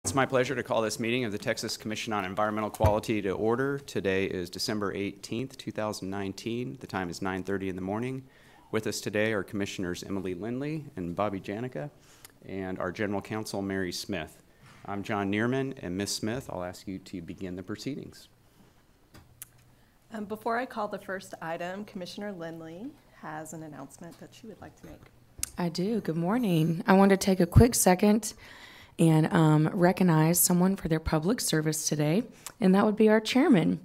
It's my pleasure to call this meeting of the Texas Commission on Environmental Quality to order. Today is December 18th, 2019. The time is 9:30 in the morning. With us today are Commissioners Emily Lindley and Bobby Janica, and our General Counsel, Mary Smith. I'm John Neerman, and Ms. Smith, I'll ask you to begin the proceedings. Before I call the first item, Commissioner Lindley has an announcement that she would like to make. I do. Good morning. I want to take a quick second and recognize someone for their public service today, and that would be our chairman.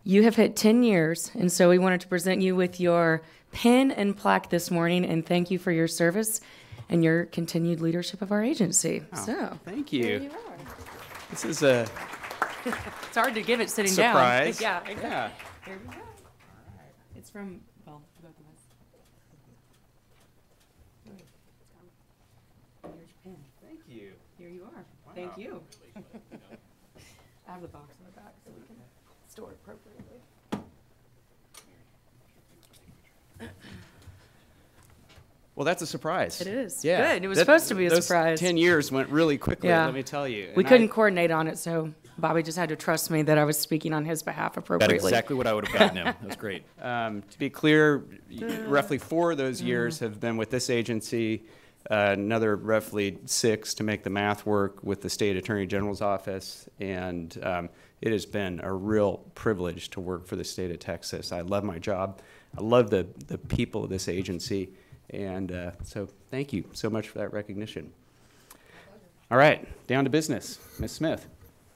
You have hit 10 years, and so we wanted to present you with your pin and plaque this morning, and thank you for your service and your continued leadership of our agency. Oh, thank you. There you are. This is a It's hard to give it sitting surprise. down. Yeah. Here we go. It's from, well, both of us. Here's your pen. Thank you. Here you are. Wow. Thank you. I have the box in the back so we can store it appropriately. Well, that's a surprise. It is. Yeah. Good. It was supposed to be a surprise. 10 years went really quickly, Yeah. let me tell you. We And couldn't coordinate on it, so Bobby just had to trust me that I was speaking on his behalf appropriately. That's exactly what I would have gotten him. That was great. To be clear, roughly 4 of those years have been with this agency, another roughly 6 to make the math work with the State Attorney General's office, and it has been a real privilege to work for the state of Texas. I love my job. I love the people of this agency, and so thank you so much for that recognition. All right, down to business. Ms. Smith.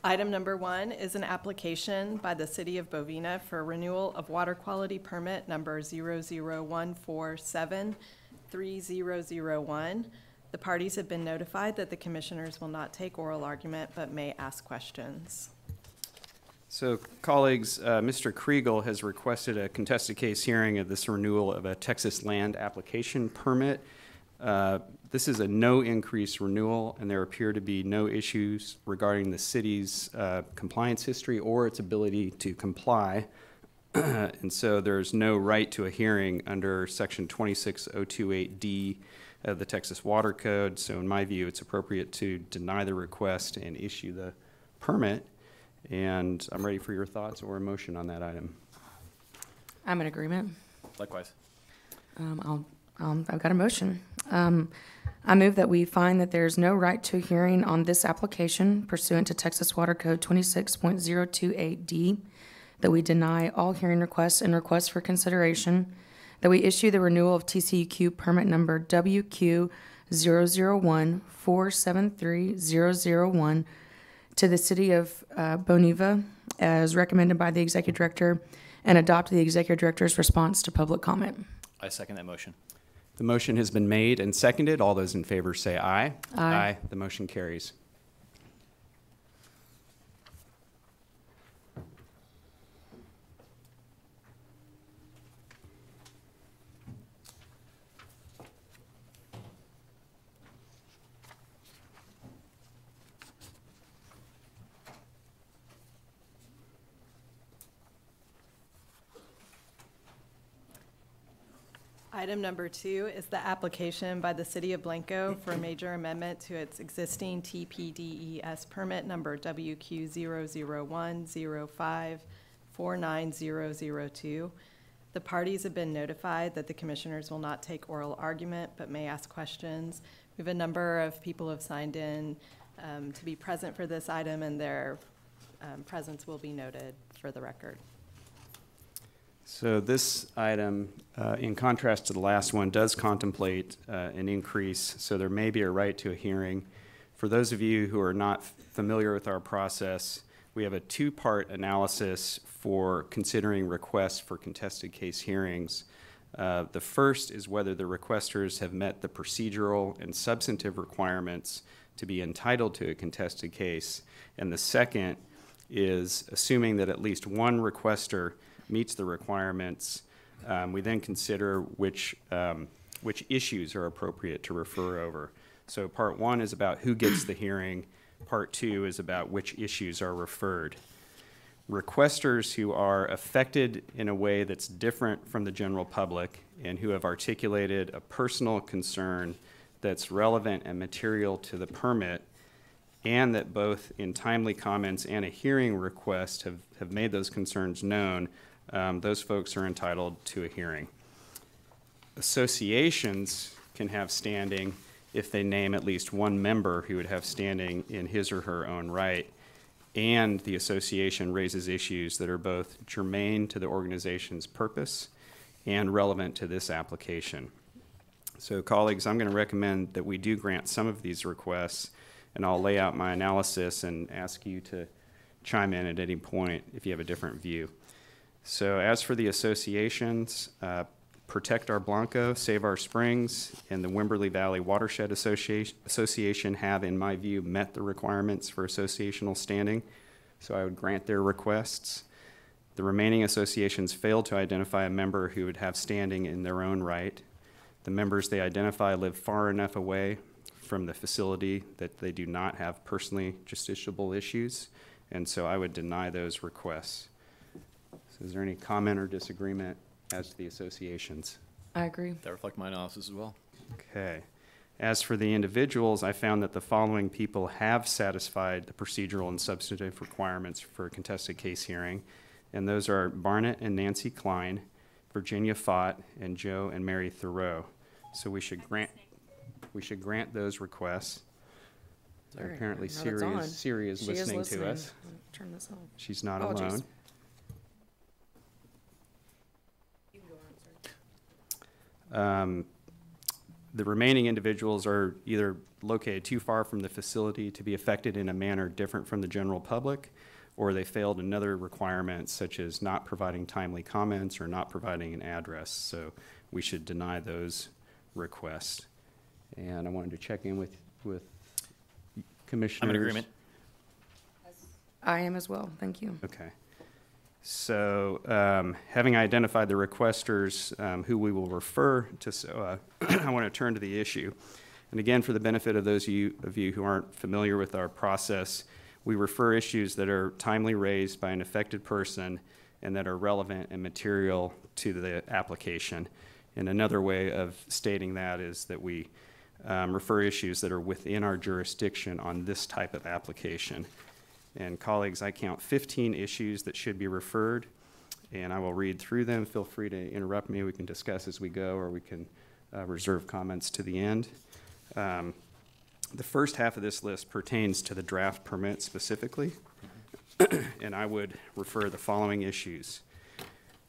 Item number 1 is an application by the City of Bovina for renewal of water quality permit number 001473001. The parties have been notified that the commissioners will not take oral argument but may ask questions. So, colleagues, Mr. Kriegel has requested a contested case hearing of this renewal of a Texas land application permit. This is a no increase renewal, and there appear to be no issues regarding the city's compliance history or its ability to comply. And so there's no right to a hearing under section 26028D of the Texas Water Code. So in my view, it's appropriate to deny the request and issue the permit. And I'm ready for your thoughts or a motion on that item. I'm in agreement. Likewise. I've got a motion. I move that we find that there's no right to a hearing on this application pursuant to Texas Water Code 26.028D, that we deny all hearing requests and requests for consideration, that we issue the renewal of TCEQ permit number WQ001473001 to the City of Boniva as recommended by the Executive Director, and adopt the Executive Director's response to public comment. I second that motion. The motion has been made and seconded. All those in favor say aye. Aye. The motion carries. Item number 2 is the application by the City of Blanco for a major amendment to its existing TPDES permit number WQ00105490002. The parties have been notified that the commissioners will not take oral argument but may ask questions. We have a number of people who have signed in to be present for this item, and their presence will be noted for the record. So this item, in contrast to the last one, does contemplate an increase, so there may be a right to a hearing. For those of you who are not familiar with our process, we have a 2-part analysis for considering requests for contested case hearings. The first is whether the requesters have met the procedural and substantive requirements to be entitled to a contested case. And the second is assuming that at least one requester meets the requirements. We then consider which issues are appropriate to refer over. So part 1 is about who gets the hearing. Part 2 is about which issues are referred. Requesters who are affected in a way that's different from the general public and who have articulated a personal concern that's relevant and material to the permit and that both in timely comments and a hearing request have made those concerns known, those folks are entitled to a hearing. Associations can have standing if they name at least one member who would have standing in his or her own right, and the association raises issues that are both germane to the organization's purpose and relevant to this application. So colleagues, I'm going to recommend that we do grant some of these requests, and I'll lay out my analysis and ask you to chime in at any point if you have a different view. So as for the associations, Protect Our Blanco, Save Our Springs, and the Wimberley Valley Watershed Association have, in my view, met the requirements for associational standing, so I would grant their requests. The remaining associations failed to identify a member who would have standing in their own right. The members they identify live far enough away from the facility that they do not have personally justiciable issues, and so I would deny those requests. So is there any comment or disagreement as to the associations? I agree. That reflect my analysis as well. Okay. As for the individuals, I found that the following people have satisfied the procedural and substantive requirements for a contested case hearing, and those are Barnett and Nancy Klein, Virginia Fott, and Joe and Mary Thoreau. So we should grant those requests. All right, Apparently now it's on. Siri is She is listening to listening. us. Turn this off. She's not Apologies. alone. The remaining individuals are either located too far from the facility to be affected in a manner different from the general public, or they failed another requirement such as not providing timely comments or not providing an address. So we should deny those requests. And I wanted to check in with commissioners. I'm in agreement. I am as well. Thank you. Okay. So having identified the requesters who we will refer to SOA, I want to turn to the issue. And again, for the benefit of those of you who aren't familiar with our process, we refer issues that are timely raised by an affected person and that are relevant and material to the application. And another way of stating that is that we refer issues that are within our jurisdiction on this type of application. And colleagues, I count 15 issues that should be referred, and I will read through them. Feel free to interrupt me. We can discuss as we go, or we can reserve comments to the end. The first half of this list pertains to the draft permit specifically, and I would refer the following issues: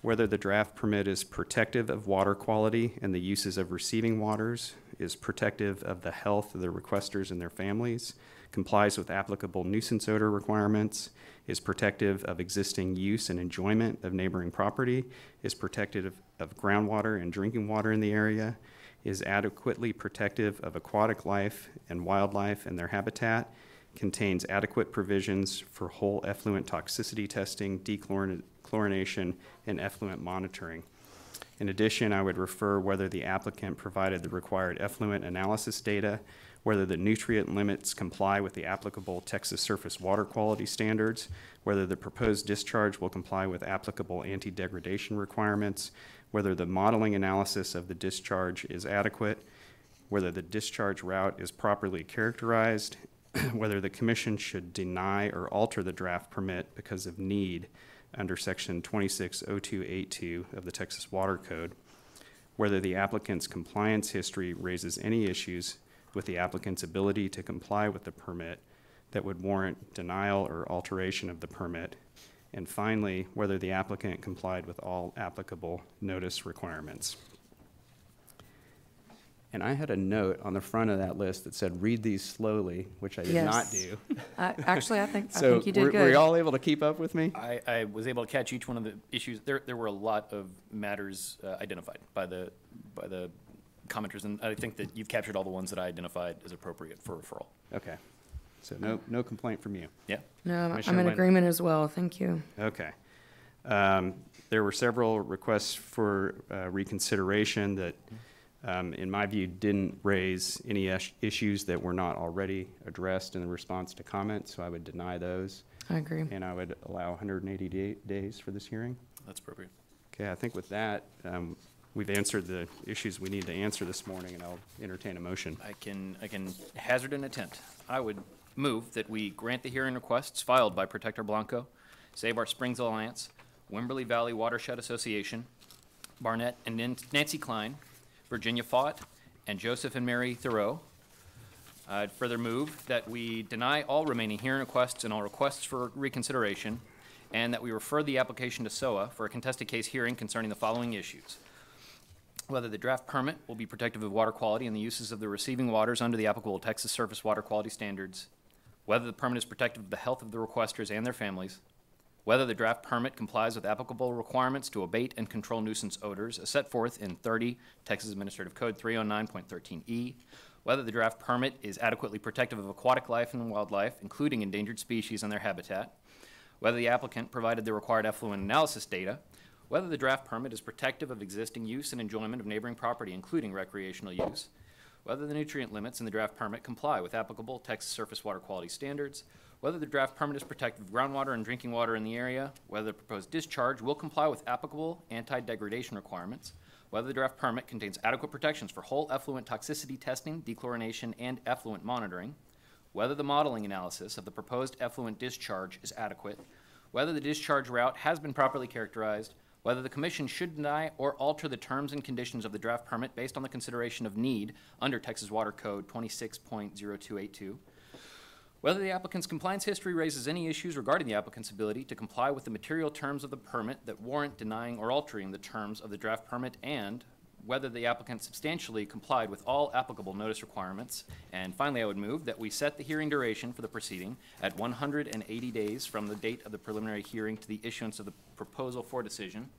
whether the draft permit is protective of water quality and the uses of receiving waters, is protective of the health of the requesters and their families, complies with applicable nuisance odor requirements, is protective of existing use and enjoyment of neighboring property, is protective of groundwater and drinking water in the area, is adequately protective of aquatic life and wildlife and their habitat, contains adequate provisions for whole effluent toxicity testing, dechlorination, and effluent monitoring. In addition, I would refer whether the applicant provided the required effluent analysis data, whether the nutrient limits comply with the applicable Texas surface water quality standards, whether the proposed discharge will comply with applicable anti-degradation requirements, whether the modeling analysis of the discharge is adequate, whether the discharge route is properly characterized, whether the commission should deny or alter the draft permit because of need under section 260282 of the Texas Water Code, whether the applicant's compliance history raises any issues with the applicant's ability to comply with the permit that would warrant denial or alteration of the permit, and finally, whether the applicant complied with all applicable notice requirements. And I had a note on the front of that list that said, read these slowly, which I did not do. Actually, I think So you did good. were you all able to keep up with me? I was able to catch each one of the issues. There were a lot of matters identified by the commenters, and I think that you've captured all the ones that I identified as appropriate for referral. Okay. So no complaint from you. Yeah. No, Commissioner I'm in Wynn. agreement as well. Thank you. Okay. There were several requests for reconsideration that, in my view, didn't raise any issues that were not already addressed in the response to comments, so I would deny those. I agree. And I would allow 180 days for this hearing. That's appropriate. Okay, I think with that, we've answered the issues we need to answer this morning, and I'll entertain a motion. I can hazard an attempt. I would move that we grant the hearing requests filed by Protector Blanco, Save Our Springs Alliance, Wimberley Valley Watershed Association, Barnett and Nancy Klein, Virginia Fott, and Joseph and Mary Thoreau. I'd further move that we deny all remaining hearing requests and all requests for reconsideration, and that we refer the application to SOA for a contested case hearing concerning the following issues: whether the draft permit will be protective of water quality and the uses of the receiving waters under the applicable Texas surface water quality standards, whether the permit is protective of the health of the requesters and their families, whether the draft permit complies with applicable requirements to abate and control nuisance odors as set forth in 30 Texas Administrative Code 309.13E, whether the draft permit is adequately protective of aquatic life and wildlife, including endangered species and their habitat, whether the applicant provided the required effluent analysis data, whether the draft permit is protective of existing use and enjoyment of neighboring property, including recreational use, whether the nutrient limits in the draft permit comply with applicable Texas surface water quality standards, whether the draft permit is protective of groundwater and drinking water in the area, whether the proposed discharge will comply with applicable anti-degradation requirements, whether the draft permit contains adequate protections for whole effluent toxicity testing, dechlorination, and effluent monitoring, whether the modeling analysis of the proposed effluent discharge is adequate, whether the discharge route has been properly characterized, whether the commission should deny or alter the terms and conditions of the draft permit based on the consideration of need under Texas Water Code 26.0282, whether the applicant's compliance history raises any issues regarding the applicant's ability to comply with the material terms of the permit that warrant denying or altering the terms of the draft permit, and whether the applicant substantially complied with all applicable notice requirements. And finally, I would move that we set the hearing duration for the proceeding at 180 days from the date of the preliminary hearing to the issuance of the proposal for decision.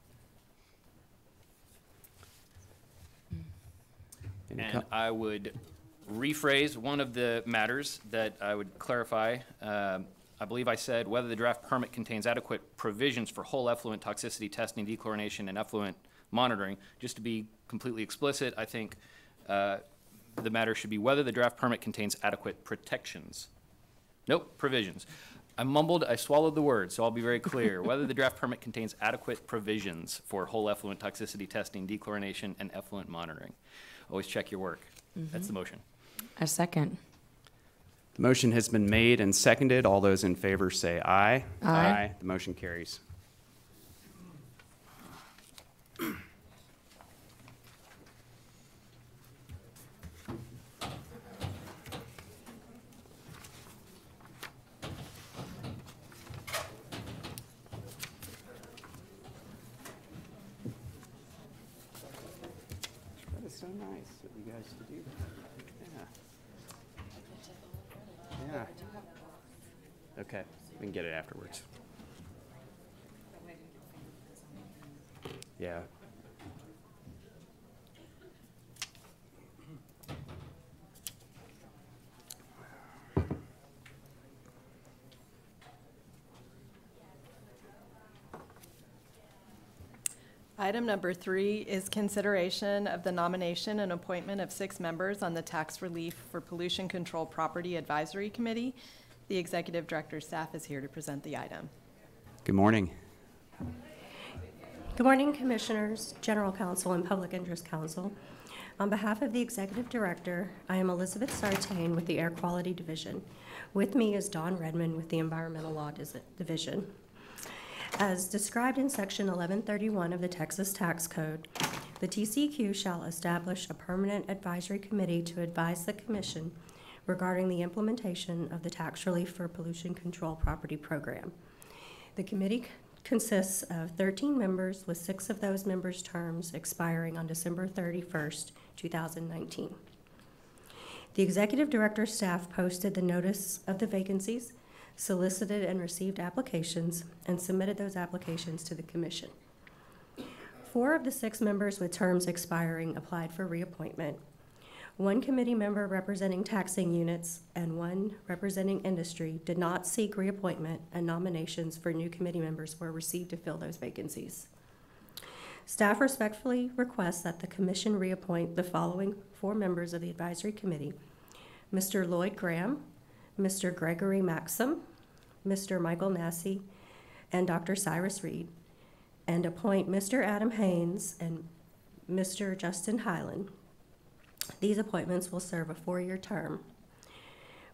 And I would rephrase one of the matters that I would clarify. I believe I said whether the draft permit contains adequate provisions for whole effluent toxicity testing, dechlorination, and effluent monitoring. Just to be completely explicit, I think the matter should be whether the draft permit contains adequate protections. Nope, provisions. I mumbled, I swallowed the word, so I'll be very clear. Whether the draft permit contains adequate provisions for whole effluent toxicity testing, dechlorination, and effluent monitoring. Always check your work. That's the motion. A second. The motion has been made and seconded. All those in favor say aye. Aye. The motion carries. That is so nice of you guys to do that. Yeah. Yeah. Okay, we can get it afterwards. Yeah. Item number 3 is consideration of the nomination and appointment of 6 members on the Tax Relief for Pollution Control Property Advisory Committee. The Executive Director's staff is here to present the item. Good morning. Good morning, Commissioners, General Counsel, and Public Interest Counsel. On behalf of the Executive Director, I am Elizabeth Sartain with the Air Quality Division. With me is Dawn Redmond with the Environmental Law Division. As described in Section 1131 of the Texas Tax Code, the TCQ shall establish a permanent advisory committee to advise the Commission regarding the implementation of the Tax Relief for Pollution Control Property Program. The committee consists of 13 members, with 6 of those members' terms expiring on December 31st, 2019. The Executive Director's staff posted the notice of the vacancies, solicited and received applications, and submitted those applications to the Commission. 4 of the 6 members with terms expiring applied for reappointment. 1 committee member representing taxing units and 1 representing industry did not seek reappointment, and nominations for new committee members were received to fill those vacancies. Staff respectfully requests that the Commission reappoint the following 4 members of the Advisory Committee: Mr. Lloyd Graham, Mr. Gregory Maxim, Mr. Michael Massey, and Dr. Cyrus Reed, and appoint Mr. Adam Haynes and Mr. Justin Hyland. These appointments will serve a 4-year term.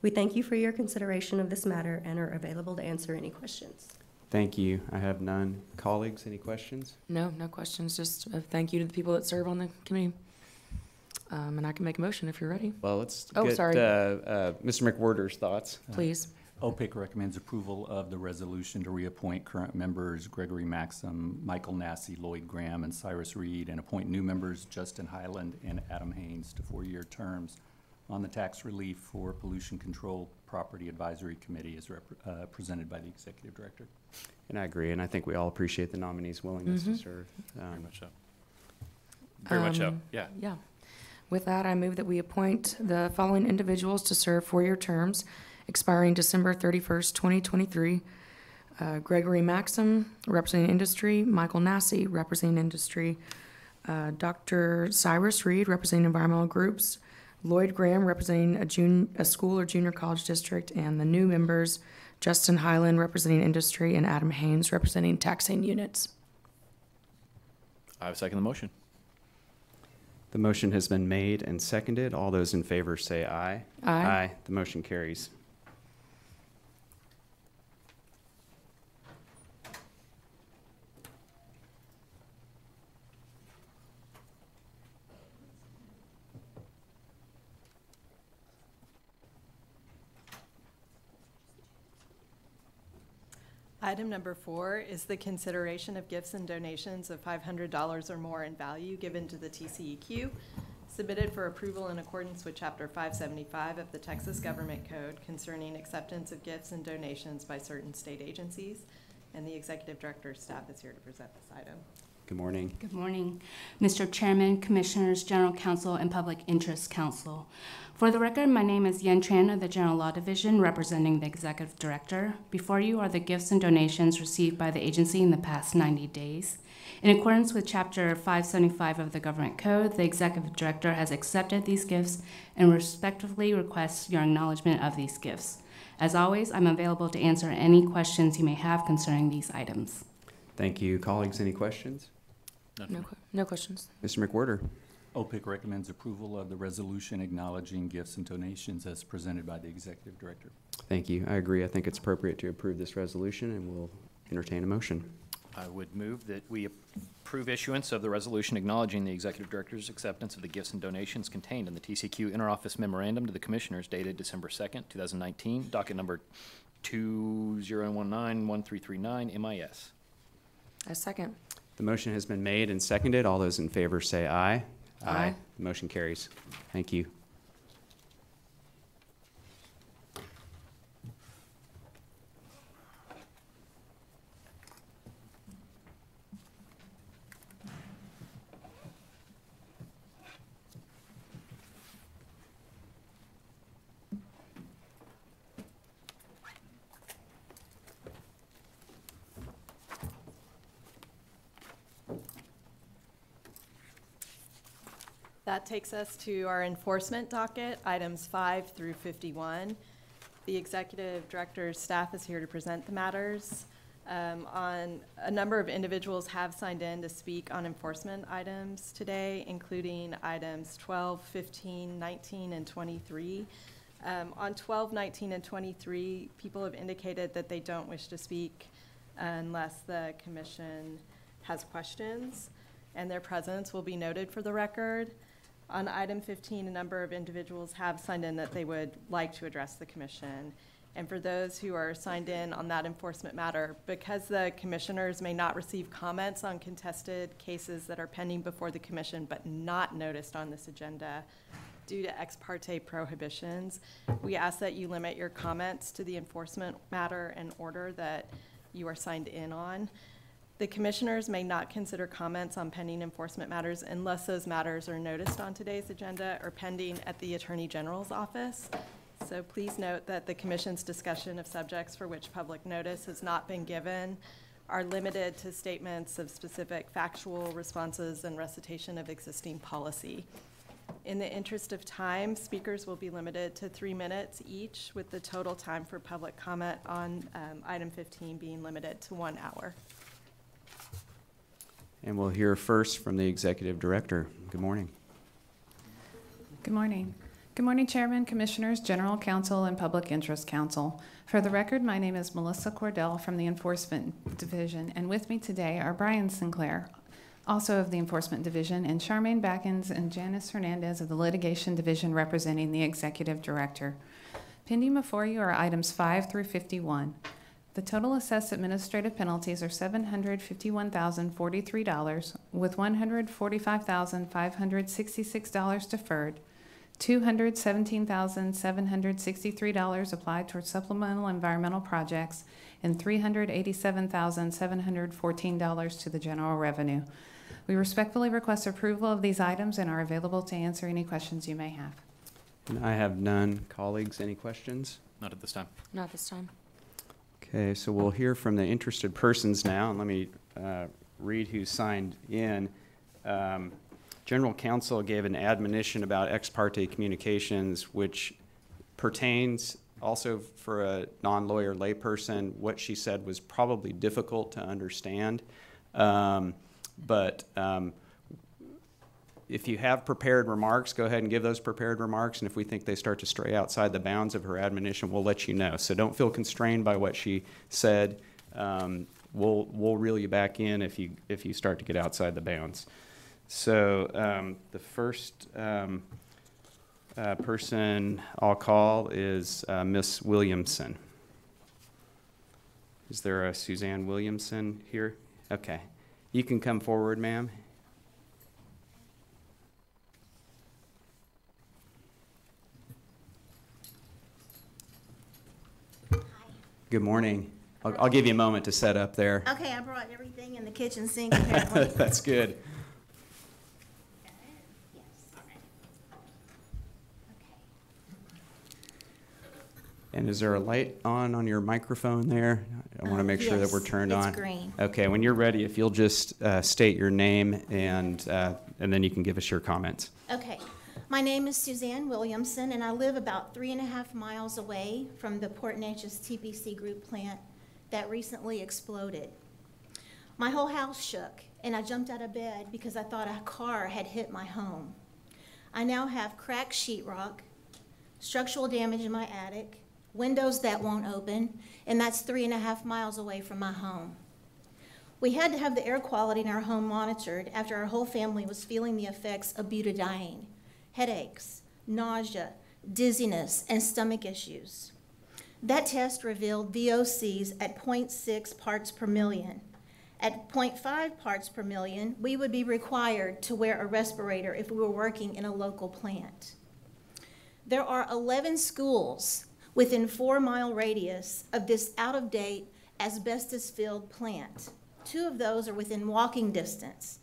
We thank you for your consideration of this matter and are available to answer any questions. Thank you. I have none. Colleagues, any questions? No, no questions. Just a thank you to the people that serve on the committee. And I can make a motion if you're ready, Well, let's Oh, get sorry. Mr. McWhorter's thoughts. please. OPIC recommends approval of the resolution to reappoint current members Gregory Maxim, Michael Nassy, Lloyd Graham, and Cyrus Reed, and appoint new members Justin Highland and Adam Haynes to 4-year terms on the Tax Relief for Pollution Control Property Advisory Committee as presented by the Executive Director. And I agree, and I think we all appreciate the nominee's willingness to serve. Very much so. Very much so, Um, yeah. Yeah. With that, I move that we appoint the following individuals to serve 4-year terms expiring December 31st, 2023. Gregory Maxim, representing industry, Michael Nassy, representing industry, Dr. Cyrus Reed, representing environmental groups, Lloyd Graham, representing a school or junior college district, and the new members, Justin Highland, representing industry, and Adam Haynes, representing taxing units. I would second the motion. The motion has been made and seconded. All those in favor say aye. Aye. The motion carries. Item number 4 is the consideration of gifts and donations of $500 or more in value given to the TCEQ, submitted for approval in accordance with Chapter 575 of the Texas Government Code concerning acceptance of gifts and donations by certain state agencies. And the Executive Director's staff is here to present this item. Good morning. Good morning, Mr. Chairman, Commissioners, General Counsel, and Public Interest Counsel. For the record, my name is Yen Tran of the General Law Division, representing the Executive Director. Before you are the gifts and donations received by the agency in the past 90 days. In accordance with Chapter 575 of the Government Code, the Executive Director has accepted these gifts and respectfully requests your acknowledgement of these gifts. As always, I'm available to answer any questions you may have concerning these items. Thank you. Colleagues, any questions? No questions. Mr. McWhorter? OPIC recommends approval of the resolution acknowledging gifts and donations as presented by the Executive Director. Thank you. I agree. I think it's appropriate to approve this resolution, and we'll entertain a motion. I would move that we approve issuance of the resolution acknowledging the Executive Director's acceptance of the gifts and donations contained in the TCQ Interoffice Memorandum to the Commissioners dated December 2nd, 2019, docket number 2019-1339 MIS. A second. The motion has been made and seconded. All those in favor say aye. Aye. The motion carries. Thank you. That takes us to our enforcement docket, items 5 through 51. The Executive Director's staff is here to present the matters. A number of individuals have signed in to speak on enforcement items today, including items 12, 15, 19, and 23. On 12, 19, and 23, people have indicated that they don't wish to speak unless the commission has questions, and their presence will be noted for the record. On item 15, a number of individuals have signed in that they would like to address the commission. And for those who are signed in on that enforcement matter, because the commissioners may not receive comments on contested cases that are pending before the commission but not noticed on this agenda due to ex parte prohibitions, we ask that you limit your comments to the enforcement matter and order that you are signed in on. The commissioners may not consider comments on pending enforcement matters unless those matters are noticed on today's agenda or pending at the Attorney General's office. So please note that the commission's discussion of subjects for which public notice has not been given are limited to statements of specific factual responses and recitation of existing policy. In the interest of time, speakers will be limited to 3 minutes each, with the total time for public comment on item 15 being limited to 1 hour. And we'll hear first from the Executive Director. Good morning. Good morning. Good morning, Chairman, Commissioners, General Counsel, and Public Interest Counsel. For the record, my name is Melissa Cordell from the Enforcement Division, and with me today are Brian Sinclair, also of the Enforcement Division, and Charmaine Backens and Janice Hernandez of the Litigation Division representing the Executive Director. Pending before you are items 5 through 51. The total assessed administrative penalties are $751,043, with $145,566 deferred, $217,763 applied towards supplemental environmental projects, and $387,714 to the general revenue. We respectfully request approval of these items and are available to answer any questions you may have. And I have none. Colleagues, any questions? Not at this time. Not this time. Okay, so we'll hear from the interested persons now, and let me read who signed in. General Counsel gave an admonition about ex parte communications, which pertains also for a non-lawyer layperson. What she said was probably difficult to understand, but if you have prepared remarks, go ahead and give those prepared remarks, and if we think they start to stray outside the bounds of her admonition, we'll let you know. So don't feel constrained by what she said. We'll reel you back in if you start to get outside the bounds. So the first person I'll call is Miss Williamson. Is there a Suzanne Williamson here? Okay. You can come forward, ma'am. Good morning. I'll give you a moment to set up there. Okay, I brought everything in the kitchen sink apparently. That's good. Yes. Okay. And is there a light on your microphone there? I want to make sure that Yes, we're turned it's on. green. Okay, when you're ready, if you'll just state your name and then you can give us your comments. Okay. My name is Suzanne Williamson, and I live about 3.5 miles away from the Port Neches TPC Group plant that recently exploded. My whole house shook, and I jumped out of bed because I thought a car had hit my home. I now have cracked sheetrock, structural damage in my attic, windows that won't open, and that's 3.5 miles away from my home. We had to have the air quality in our home monitored after our whole family was feeling the effects of butadiene. Headaches, nausea, dizziness, and stomach issues. That test revealed VOCs at 0.6 parts per million. At 0.5 parts per million, we would be required to wear a respirator if we were working in a local plant. There are 11 schools within 4-mile radius of this out-of-date, asbestos-filled plant. 2 of those are within walking distance.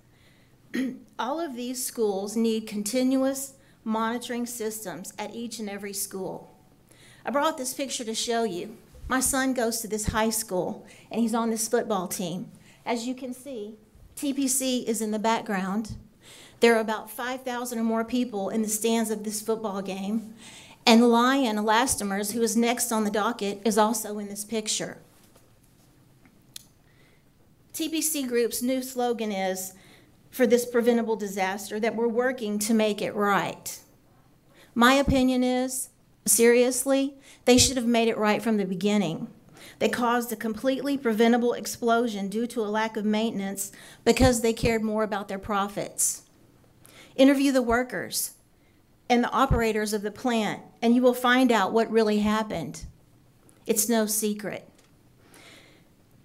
All of these schools need continuous monitoring systems at each and every school. I brought this picture to show you. My son goes to this high school, and he's on this football team. As you can see, TPC is in the background. There are about 5,000 or more people in the stands of this football game, and Lion Elastomers, who is next on the docket, is also in this picture. TPC Group's new slogan is, for this preventable disaster, that we're working to make it right. My opinion is, seriously, they should have made it right from the beginning. They caused a completely preventable explosion due to a lack of maintenance because they cared more about their profits. Interview the workers and the operators of the plant, and you will find out what really happened. It's no secret.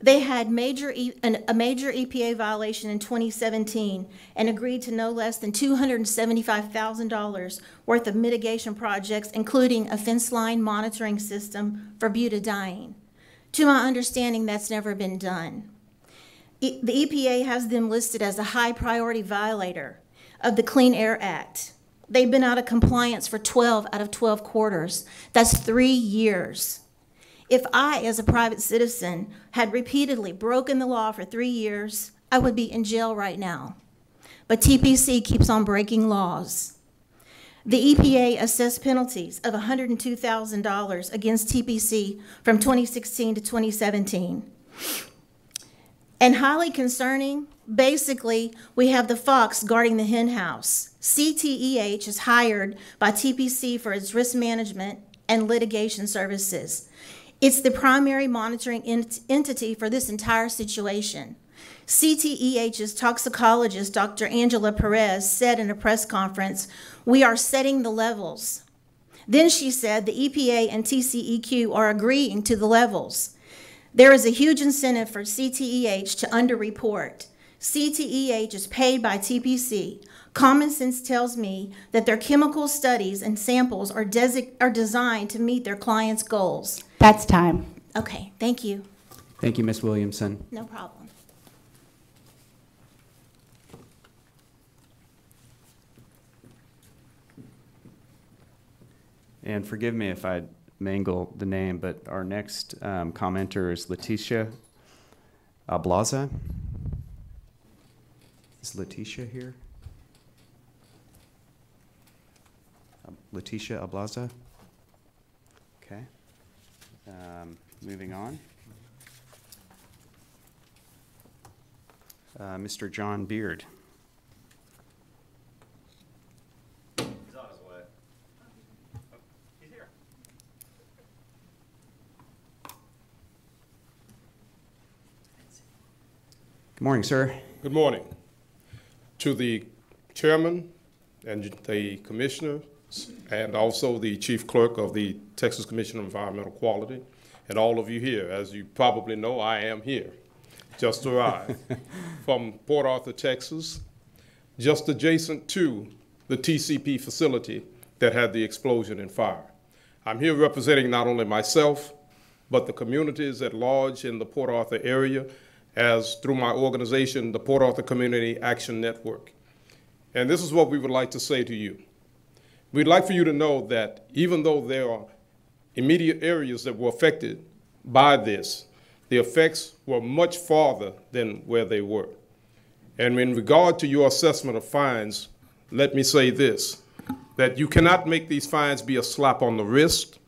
They had a major EPA violation in 2017 and agreed to no less than $275,000 worth of mitigation projects, including a fence line monitoring system for butadiene. To my understanding, that's never been done. The EPA has them listed as a high priority violator of the Clean Air Act. They've been out of compliance for 12 out of 12 quarters. That's 3 years. If I, as a private citizen, had repeatedly broken the law for 3 years, I would be in jail right now. But TPC keeps on breaking laws. The EPA assessed penalties of $102,000 against TPC from 2016 to 2017. And highly concerning, basically, we have the fox guarding the hen house. CTEH is hired by TPC for its risk management and litigation services. It's the primary monitoring entity for this entire situation. CTEH's toxicologist, Dr. Angela Perez, said in a press conference, "We are setting the levels." Then she said the EPA and TCEQ are agreeing to the levels. There is a huge incentive for CTEH to underreport. CTEH is paid by TPC. Common sense tells me that their chemical studies and samples are designed to meet their clients' goals. That's time. Okay, thank you. Thank you, Ms. Williamson. No problem. And forgive me if I mangle the name, but our next commenter is Letitia Ablaza. Is Letitia here? Letitia Ablaza? Okay. Moving on. Mr. John Beard. He's on his way. Oh, he's here. Good morning, sir. Good morning. To the chairman and the commissioners, and also the chief clerk of the Texas Commission on Environmental Quality, and all of you here. As you probably know, I am here, just arrived from Port Arthur, Texas, just adjacent to the TCP facility that had the explosion and fire. I'm here representing not only myself, but the communities at large in the Port Arthur area, as through my organization, the Port Arthur Community Action Network. And this is what we would like to say to you. We'd like for you to know that even though there are immediate areas that were affected by this, the effects were much farther than where they were. And in regard to your assessment of fines, let me say this, that you cannot make these fines be a slap on the wrist.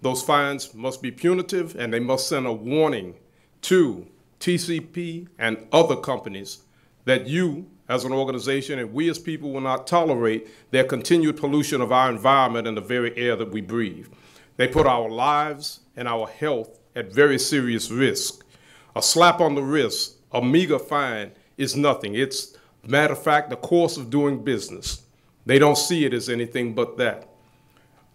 Those fines must be punitive, and they must send a warning to TCP and other companies that you, as an organization, and we as people will not tolerate their continued pollution of our environment and the very air that we breathe. They put our lives and our health at very serious risk. A slap on the wrist, a meager fine, is nothing. It's, matter of fact, the course of doing business. They don't see it as anything but that.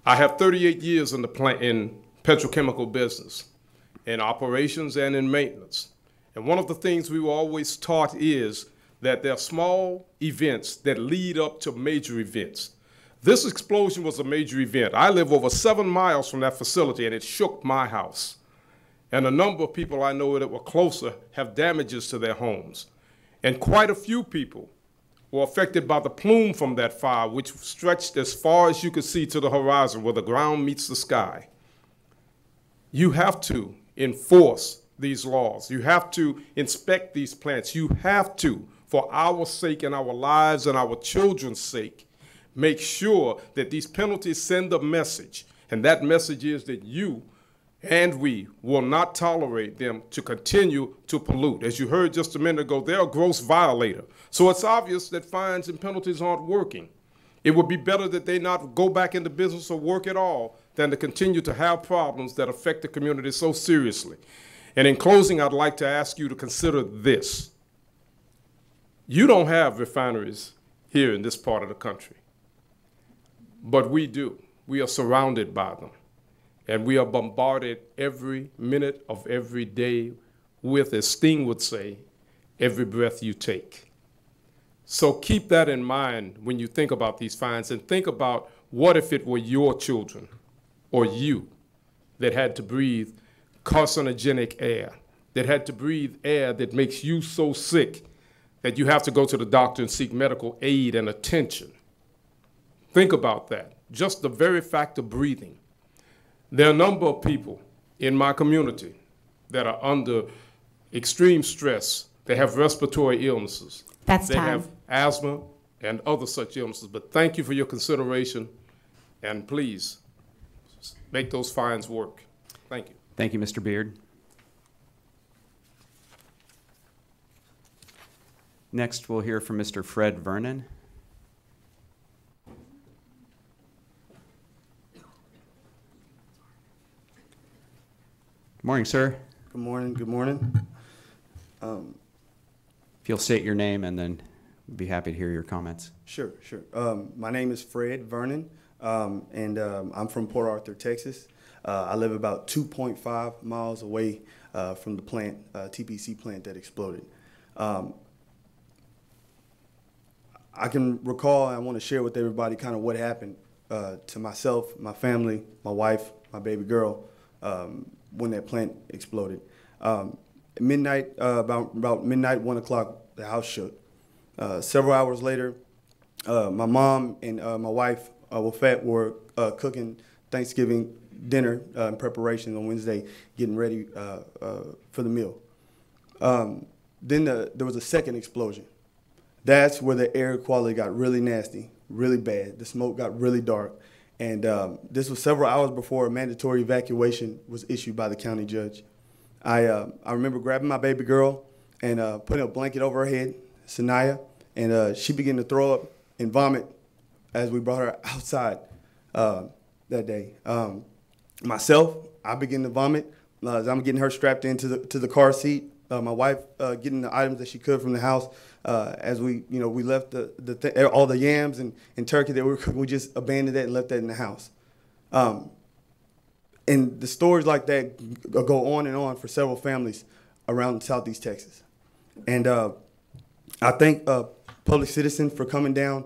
I have 38 years in petrochemical business, in operations and in maintenance. And one of the things we were always taught is that there are small events that lead up to major events. This explosion was a major event. I live over 7 miles from that facility, and it shook my house. And a number of people I know that were closer have damages to their homes. And quite a few people were affected by the plume from that fire, which stretched as far as you could see to the horizon where the ground meets the sky. You have to enforce these laws. You have to inspect these plants. You have to, for our sake and our lives and our children's sake, make sure that these penalties send a message. And that message is that you and we will not tolerate them to continue to pollute. As you heard just a minute ago, they're a gross violator. So it's obvious that fines and penalties aren't working. It would be better that they not go back into business or work at all than to continue to have problems that affect the community so seriously. And in closing, I'd like to ask you to consider this. You don't have refineries here in this part of the country, but we do. We are surrounded by them, and we are bombarded every minute of every day with, as Sting would say, every breath you take. So keep that in mind when you think about these fines, and think about what if it were your children or you that had to breathe carcinogenic air, that had to breathe air that makes you so sick that you have to go to the doctor and seek medical aid and attention. Think about that, just the very fact of breathing. There are a number of people in my community that are under extreme stress. They have respiratory illnesses. That's they time. have asthma and other such illnesses. But thank you for your consideration, and please make those fines work. Thank you. Thank you, Mr. Beard. Next, we'll hear from Mr. Fred Vernon. Good morning, sir. Good morning. Good morning. If you'll state your name, and then we'd be happy to hear your comments. Sure. My name is Fred Vernon, and I'm from Port Arthur, Texas. I live about 2.5 miles away from the plant, TPC plant that exploded. I can recall, and I want to share with everybody kind of what happened to myself, my family, my wife, my baby girl, when that plant exploded. Midnight, about midnight, 1 o'clock, the house shook. Several hours later, my mom and my wife, Wafat, were cooking Thanksgiving dinner in preparation on Wednesday, getting ready for the meal. Then there was a second explosion. That's where the air quality got really nasty, really bad. The smoke got really dark. And this was several hours before a mandatory evacuation was issued by the county judge. I remember grabbing my baby girl and putting a blanket over her head, Sanaya, and she began to throw up and vomit as we brought her outside that day. Myself, I began to vomit as I'm getting her strapped into the car seat. My wife getting the items that she could from the house. As we left all the yams and turkey that we were cooking, we just abandoned that and left that in the house. And the stories like that go on and on for several families around Southeast Texas. And I thank Public Citizen for coming down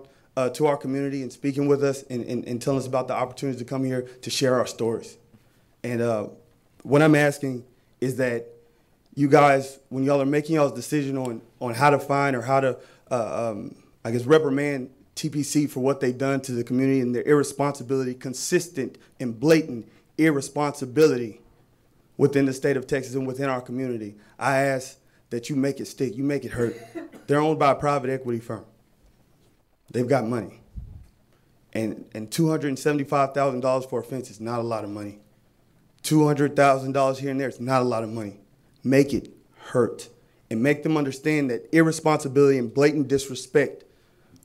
to our community and speaking with us and telling us about the opportunities to come here to share our stories. And what I'm asking is that you guys, when y'all are making y'all's decision on how to find or how to, reprimand TPC for what they've done to the community and their irresponsibility, consistent and blatant irresponsibility within the state of Texas and within our community, I ask that you make it stick, you make it hurt. They're owned by a private equity firm. They've got money. And $275,000 for a fence is not a lot of money. $200,000 here and there is not a lot of money. Make it hurt and make them understand that irresponsibility and blatant disrespect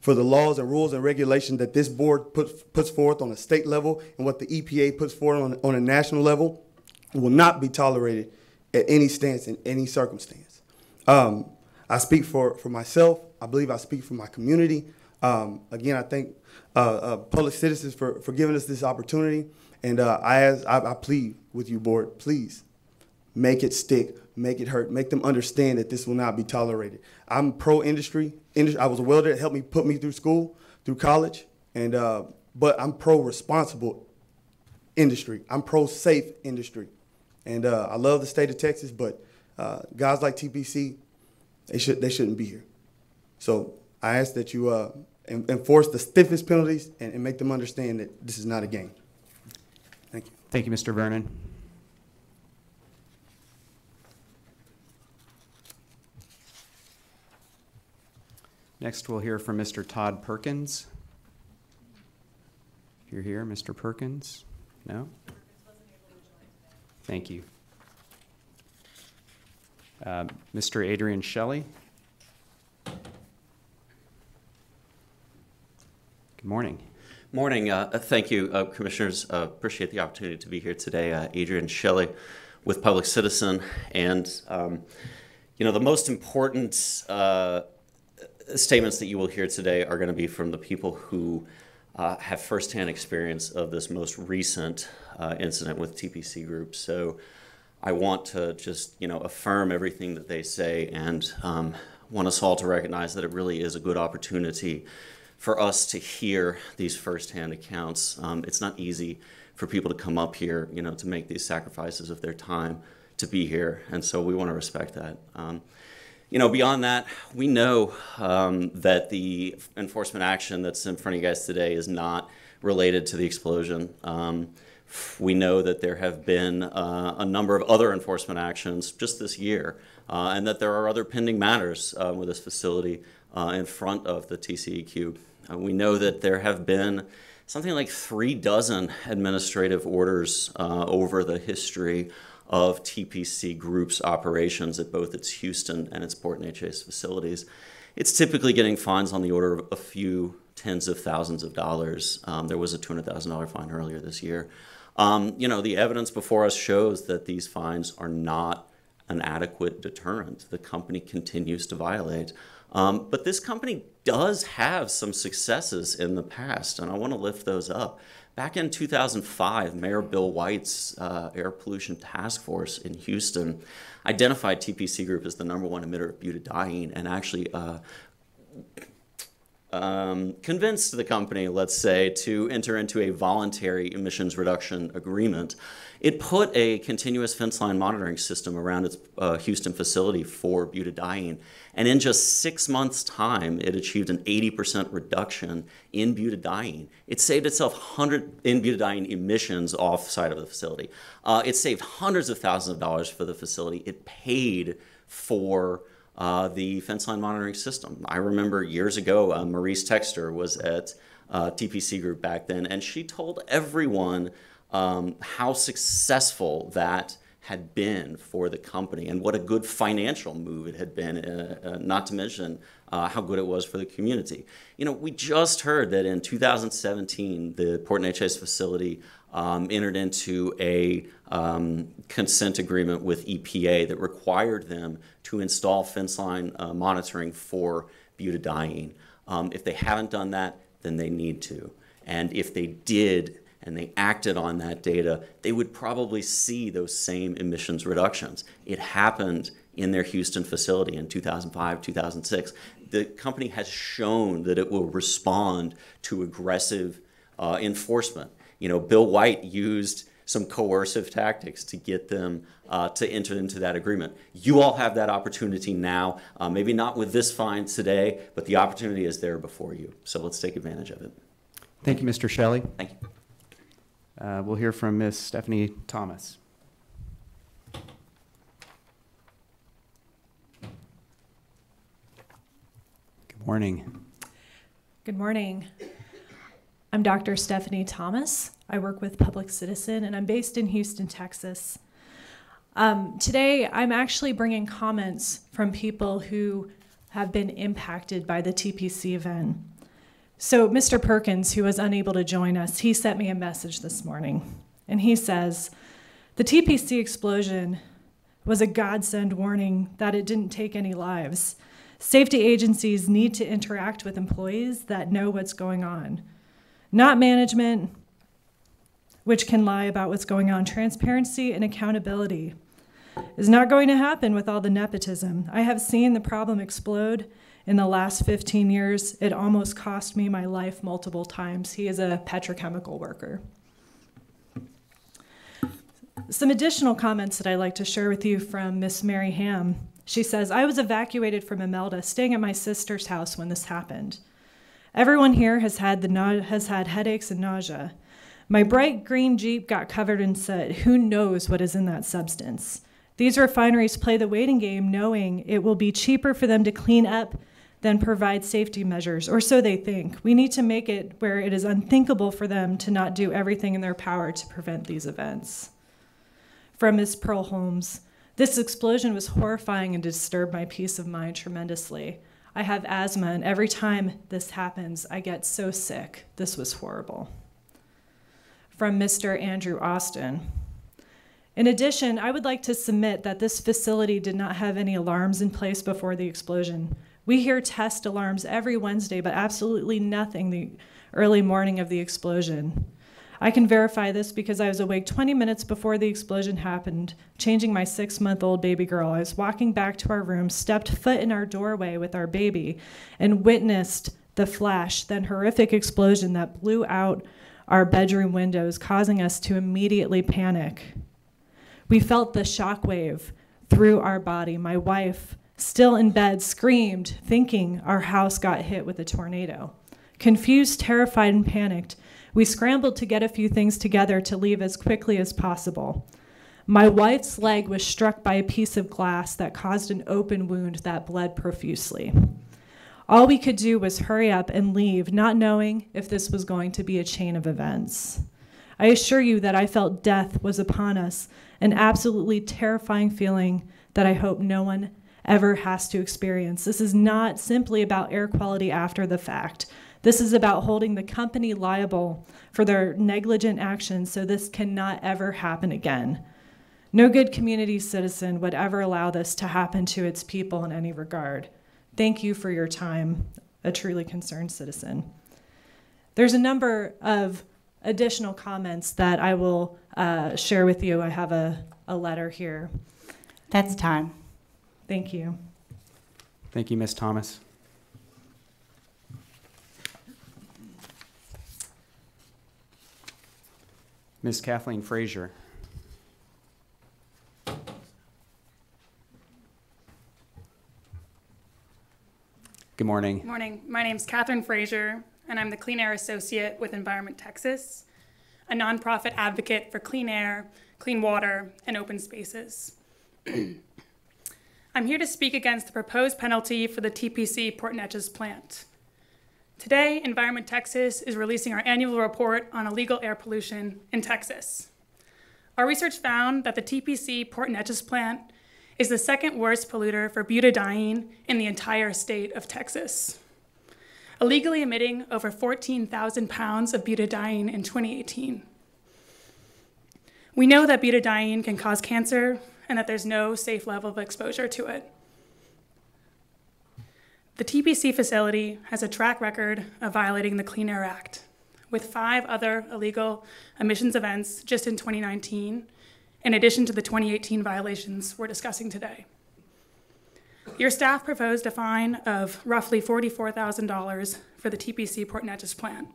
for the laws and rules and regulations that this board puts forth on a state level and what the EPA puts forth on a national level will not be tolerated at any stance in any circumstance. I speak for myself. I believe I speak for my community. Again, I thank Public Citizens for giving us this opportunity. And I plead with you, board, please make it stick, make it hurt, make them understand that this will not be tolerated. I'm pro-industry. I was a welder. It helped me put me through school, through college. And but I'm pro-responsible industry. I'm pro-safe industry. And I love the state of Texas, but guys like TPC, they shouldn't be here. So I ask that you enforce the stiffest penalties and make them understand that this is not a game. Thank you. Thank you, Mr. Vernon. Next, we'll hear from Mr. Todd Perkins. If you're here, Mr. Perkins. No? Thank you. Mr. Adrian Shelley. Good morning. Morning. Thank you, Commissioners. Appreciate the opportunity to be here today. Adrian Shelley with Public Citizen. And, the most important statements that you will hear today are going to be from the people who have firsthand experience of this most recent incident with TPC Group. So I want to just, affirm everything that they say and want us all to recognize that it really is a good opportunity for us to hear these firsthand accounts. It's not easy for people to come up here, to make these sacrifices of their time to be here, and so we want to respect that. Beyond that, we know that the enforcement action that's in front of you guys today is not related to the explosion. We know that there have been a number of other enforcement actions just this year, and that there are other pending matters with this facility in front of the TCEQ. We know that there have been something like 3 dozen administrative orders over the history of TPC Group's operations at both its Houston and its Port Neches facilities. It's typically getting fines on the order of a few tens of thousands of dollars. There was a $200,000 fine earlier this year. The evidence before us shows that these fines are not an adequate deterrent. The company continues to violate. But this company does have some successes in the past, and I want to lift those up. Back in 2005, Mayor Bill White's Air Pollution Task Force in Houston identified TPC Group as the #1 emitter of butadiene and actually convinced the company, let's say, to enter into a voluntary emissions reduction agreement. It put a continuous fence line monitoring system around its Houston facility for butadiene, and in just 6 months' time, it achieved an 80% reduction in butadiene. It saved itself in butadiene emissions off-site of the facility. It saved hundreds of thousands of dollars for the facility. It paid for the fence line monitoring system. I remember years ago, Maurice Texter was at TPC Group back then, and she told everyone how successful that had been for the company and what a good financial move it had been, not to mention how good it was for the community. We just heard that in 2017, the Port Neches facility entered into a consent agreement with EPA that required them to install fence line monitoring for butadiene. If they haven't done that, then they need to. And if they did, and they acted on that data, they would probably see those same emissions reductions. It happened in their Houston facility in 2005, 2006. The company has shown that it will respond to aggressive enforcement. Bill White used some coercive tactics to get them to enter into that agreement. You all have that opportunity now, maybe not with this fine today, but the opportunity is there before you. So let's take advantage of it. Thank you, Mr. Shelley. Thank you. We'll hear from Ms. Stephanie Thomas. Good morning. Good morning. I'm Dr. Stephanie Thomas. I work with Public Citizen, and I'm based in Houston, Texas. Today, I'm actually bringing comments from people who have been impacted by the TPC event. So Mr. Perkins, who was unable to join us, he sent me a message this morning, and he says, the TPC explosion was a godsend warning that it didn't take any lives. Safety agencies need to interact with employees that know what's going on, not management, which can lie about what's going on. Transparency and accountability is not going to happen with all the nepotism. I have seen the problem explode in the last 15 years. It almost cost me my life multiple times. He is a petrochemical worker. Some additional comments that I'd like to share with you from Miss Mary Ham. She says, I was evacuated from Imelda, staying at my sister's house when this happened. Everyone here has had headaches and nausea. My bright green Jeep got covered in soot. Who knows what is in that substance? These refineries play the waiting game knowing it will be cheaper for them to clean up than provide safety measures, or so they think. We need to make it where it is unthinkable for them to not do everything in their power to prevent these events. From Ms. Pearl Holmes, this explosion was horrifying and disturbed my peace of mind tremendously. I have asthma, and every time this happens, I get so sick. This was horrible. From Mr. Andrew Austin. In addition, I would like to submit that this facility did not have any alarms in place before the explosion. We hear test alarms every Wednesday, but absolutely nothing the early morning of the explosion. I can verify this because I was awake 20 minutes before the explosion happened, changing my 6-month-old baby girl. I was walking back to our room, stepped foot in our doorway with our baby, and witnessed the flash, then horrific explosion that blew out our bedroom windows, causing us to immediately panic. We felt the shockwave through our body. My wife, still in bed, screamed, thinking our house got hit with a tornado. Confused, terrified, and panicked, we scrambled to get a few things together to leave as quickly as possible. My wife's leg was struck by a piece of glass that caused an open wound that bled profusely. All we could do was hurry up and leave, not knowing if this was going to be a chain of events. I assure you that I felt death was upon us, an absolutely terrifying feeling that I hope no one ever has to experience. This is not simply about air quality after the fact. This is about holding the company liable for their negligent actions, so this cannot ever happen again. No good community citizen would ever allow this to happen to its people in any regard. Thank you for your time, a truly concerned citizen. There's a number of additional comments that I will share with you. I have a letter here. That's time. Thank you. Thank you, Ms. Thomas. Ms. Kathleen Frazier. Good morning. Good morning. My name is Catherine Frazier, and I'm the Clean Air Associate with Environment Texas, a nonprofit advocate for clean air, clean water, and open spaces. I'm here to speak against the proposed penalty for the TPC Port Neches plant. Today, Environment Texas is releasing our annual report on illegal air pollution in Texas. Our research found that the TPC Port Neches plant is the second worst polluter for butadiene in the entire state of Texas, illegally emitting over 14,000 pounds of butadiene in 2018. We know that butadiene can cause cancer and that there's no safe level of exposure to it. The TPC facility has a track record of violating the Clean Air Act, with 5 other illegal emissions events just in 2019, in addition to the 2018 violations we're discussing today. Your staff proposed a fine of roughly $44,000 for the TPC Port Neches plant,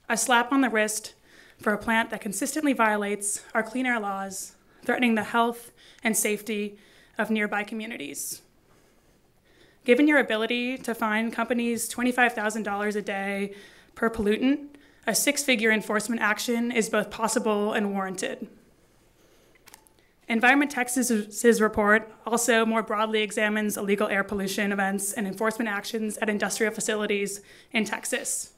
a slap on the wrist for a plant that consistently violates our clean air laws, threatening the health and safety of nearby communities. Given your ability to fine companies $25,000 a day per pollutant, a 6-figure enforcement action is both possible and warranted. Environment Texas's report also more broadly examines illegal air pollution events and enforcement actions at industrial facilities in Texas.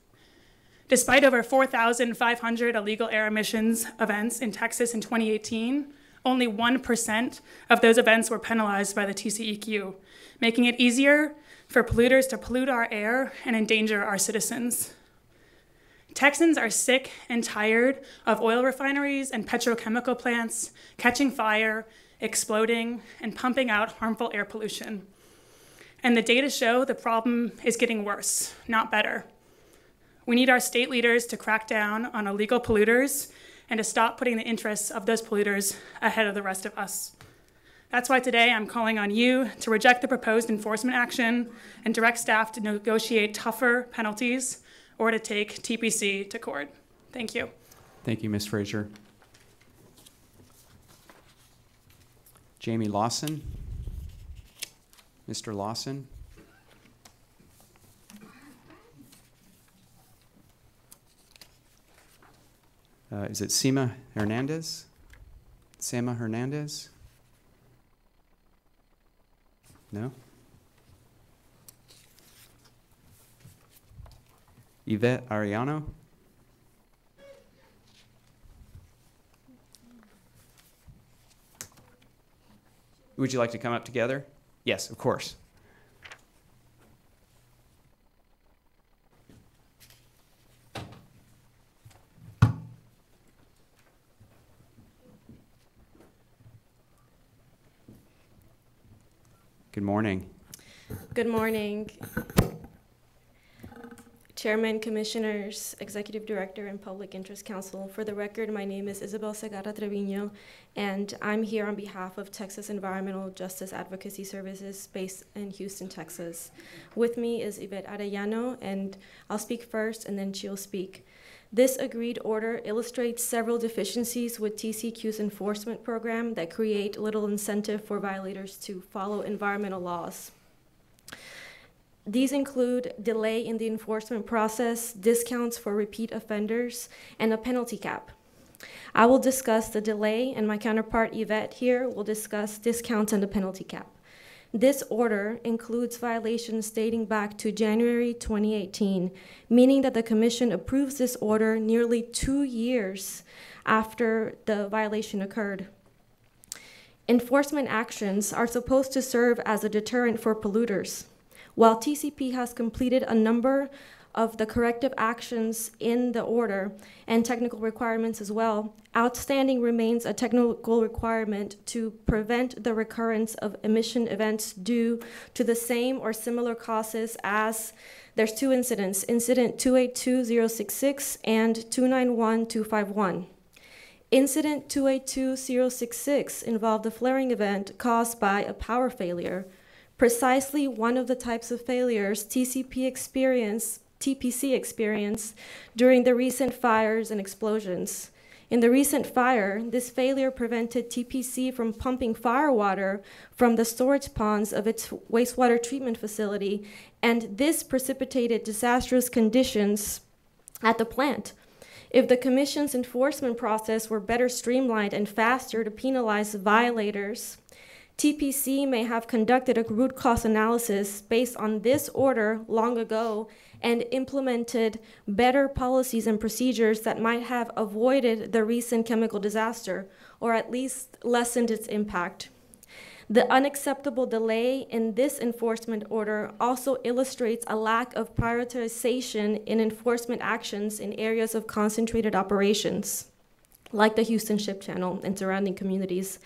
Despite over 4,500 illegal air emissions events in Texas in 2018, only 1% of those events were penalized by the TCEQ, making it easier for polluters to pollute our air and endanger our citizens. Texans are sick and tired of oil refineries and petrochemical plants catching fire, exploding, and pumping out harmful air pollution. And the data show the problem is getting worse, not better. We need our state leaders to crack down on illegal polluters and to stop putting the interests of those polluters ahead of the rest of us. That's why today I'm calling on you to reject the proposed enforcement action and direct staff to negotiate tougher penalties or to take TPC to court. Thank you. Thank you, Ms. Frazier. Jamie Lawson. Mr. Lawson. Is it Sema Hernandez? Sema Hernandez? No? Yvette Ariano? Would you like to come up together? Yes, of course. Good morning. Good morning. Chairman, Commissioners, Executive Director, and Public Interest Counsel. For the record, my name is Isabel Segarra Trevino, and I'm here on behalf of Texas Environmental Justice Advocacy Services based in Houston, Texas. With me is Yvette Arellano, and I'll speak first, and then she'll speak. This agreed order illustrates several deficiencies with TCQ's enforcement program that create little incentive for violators to follow environmental laws. These include delay in the enforcement process, discounts for repeat offenders, and a penalty cap. I will discuss the delay, and my counterpart Yvette here will discuss discounts and the penalty cap. This order includes violations dating back to January 2018, meaning that the Commission approves this order nearly 2 years after the violation occurred. Enforcement actions are supposed to serve as a deterrent for polluters. While TCP has completed a number of the corrective actions in the order and technical requirements as well, outstanding remains a technical requirement to prevent the recurrence of emission events due to the same or similar causes as there's 2 incidents, incident 282.066 and 291.251. Incident 282.066 involved a flaring event caused by a power failure, precisely one of the types of failures TPC experienced during the recent fires and explosions. In the recent fire, this failure prevented TPC from pumping firewater from the storage ponds of its wastewater treatment facility, and this precipitated disastrous conditions at the plant. If the Commission's enforcement process were better streamlined and faster to penalize violators, TPC may have conducted a root cause analysis based on this order long ago and implemented better policies and procedures that might have avoided the recent chemical disaster, or at least lessened its impact. The unacceptable delay in this enforcement order also illustrates a lack of prioritization in enforcement actions in areas of concentrated operations, like the Houston Ship Channel and surrounding communities,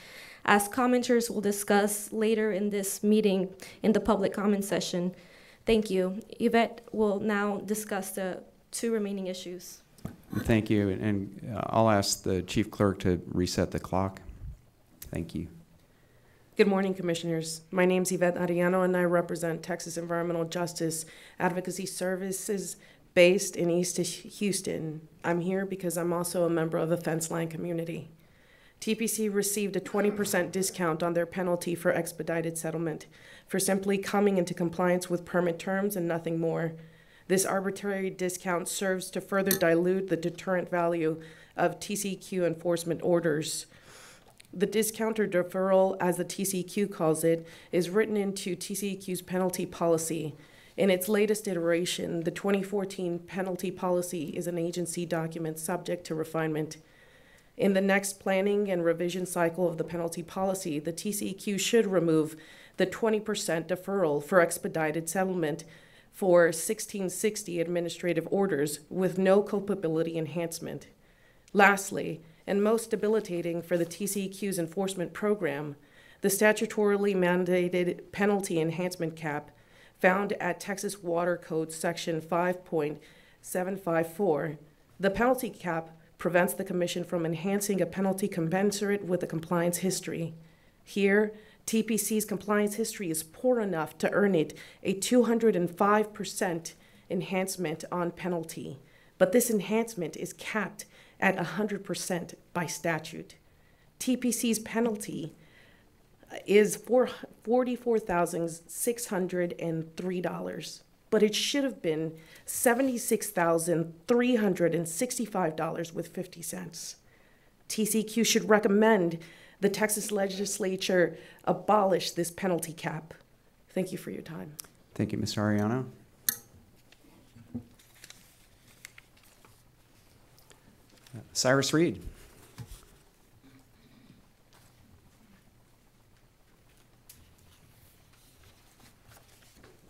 as commenters will discuss later in this meeting in the public comment session. Thank you. Yvette will now discuss the 2 remaining issues. Thank you, and I'll ask the Chief Clerk to reset the clock. Thank you. Good morning, Commissioners. My name is Yvette Arellano, and I represent Texas Environmental Justice Advocacy Services based in East Houston. I'm here because I'm also a member of the Fence Line community. TPC received a 20% discount on their penalty for expedited settlement for simply coming into compliance with permit terms and nothing more. This arbitrary discount serves to further dilute the deterrent value of TCQ enforcement orders. The discount or deferral, as the TCQ calls it, is written into TCQ's penalty policy. In its latest iteration, the 2014 penalty policy is an agency document subject to refinement. In the next planning and revision cycle of the penalty policy, the TCQ should remove the 20% deferral for expedited settlement for 1660 administrative orders with no culpability enhancement. Lastly, and most debilitating for the TCQ's enforcement program, the statutorily mandated penalty enhancement cap found at Texas Water Code Section 5.754. The penalty cap prevents the Commission from enhancing a penalty commensurate with the compliance history. Here, TPC's compliance history is poor enough to earn it a 205% enhancement on penalty, but this enhancement is capped at 100% by statute. TPC's penalty is $44,603, but it should have been $76,365.50. TCQ should recommend the Texas legislature abolish this penalty cap. Thank you for your time. Thank you, Ms. Arellano. Cyrus Reed.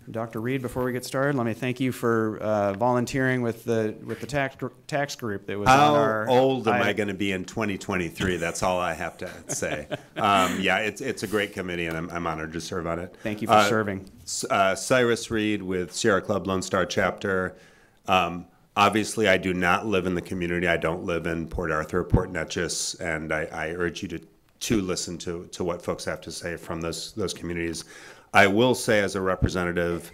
Dr. Reed, before we get started, let me thank you for volunteering with the tax group that was on our. How old am I going to be in 2023? That's all I have to say. Yeah, it's a great committee, and I'm honored to serve on it. Thank you for serving. Cyrus Reed with Sierra Club Lone Star Chapter. Obviously, I do not live in the community. I don't live in Port Arthur, Port Neches, and I urge you to listen to what folks have to say from those communities. I will say, as a representative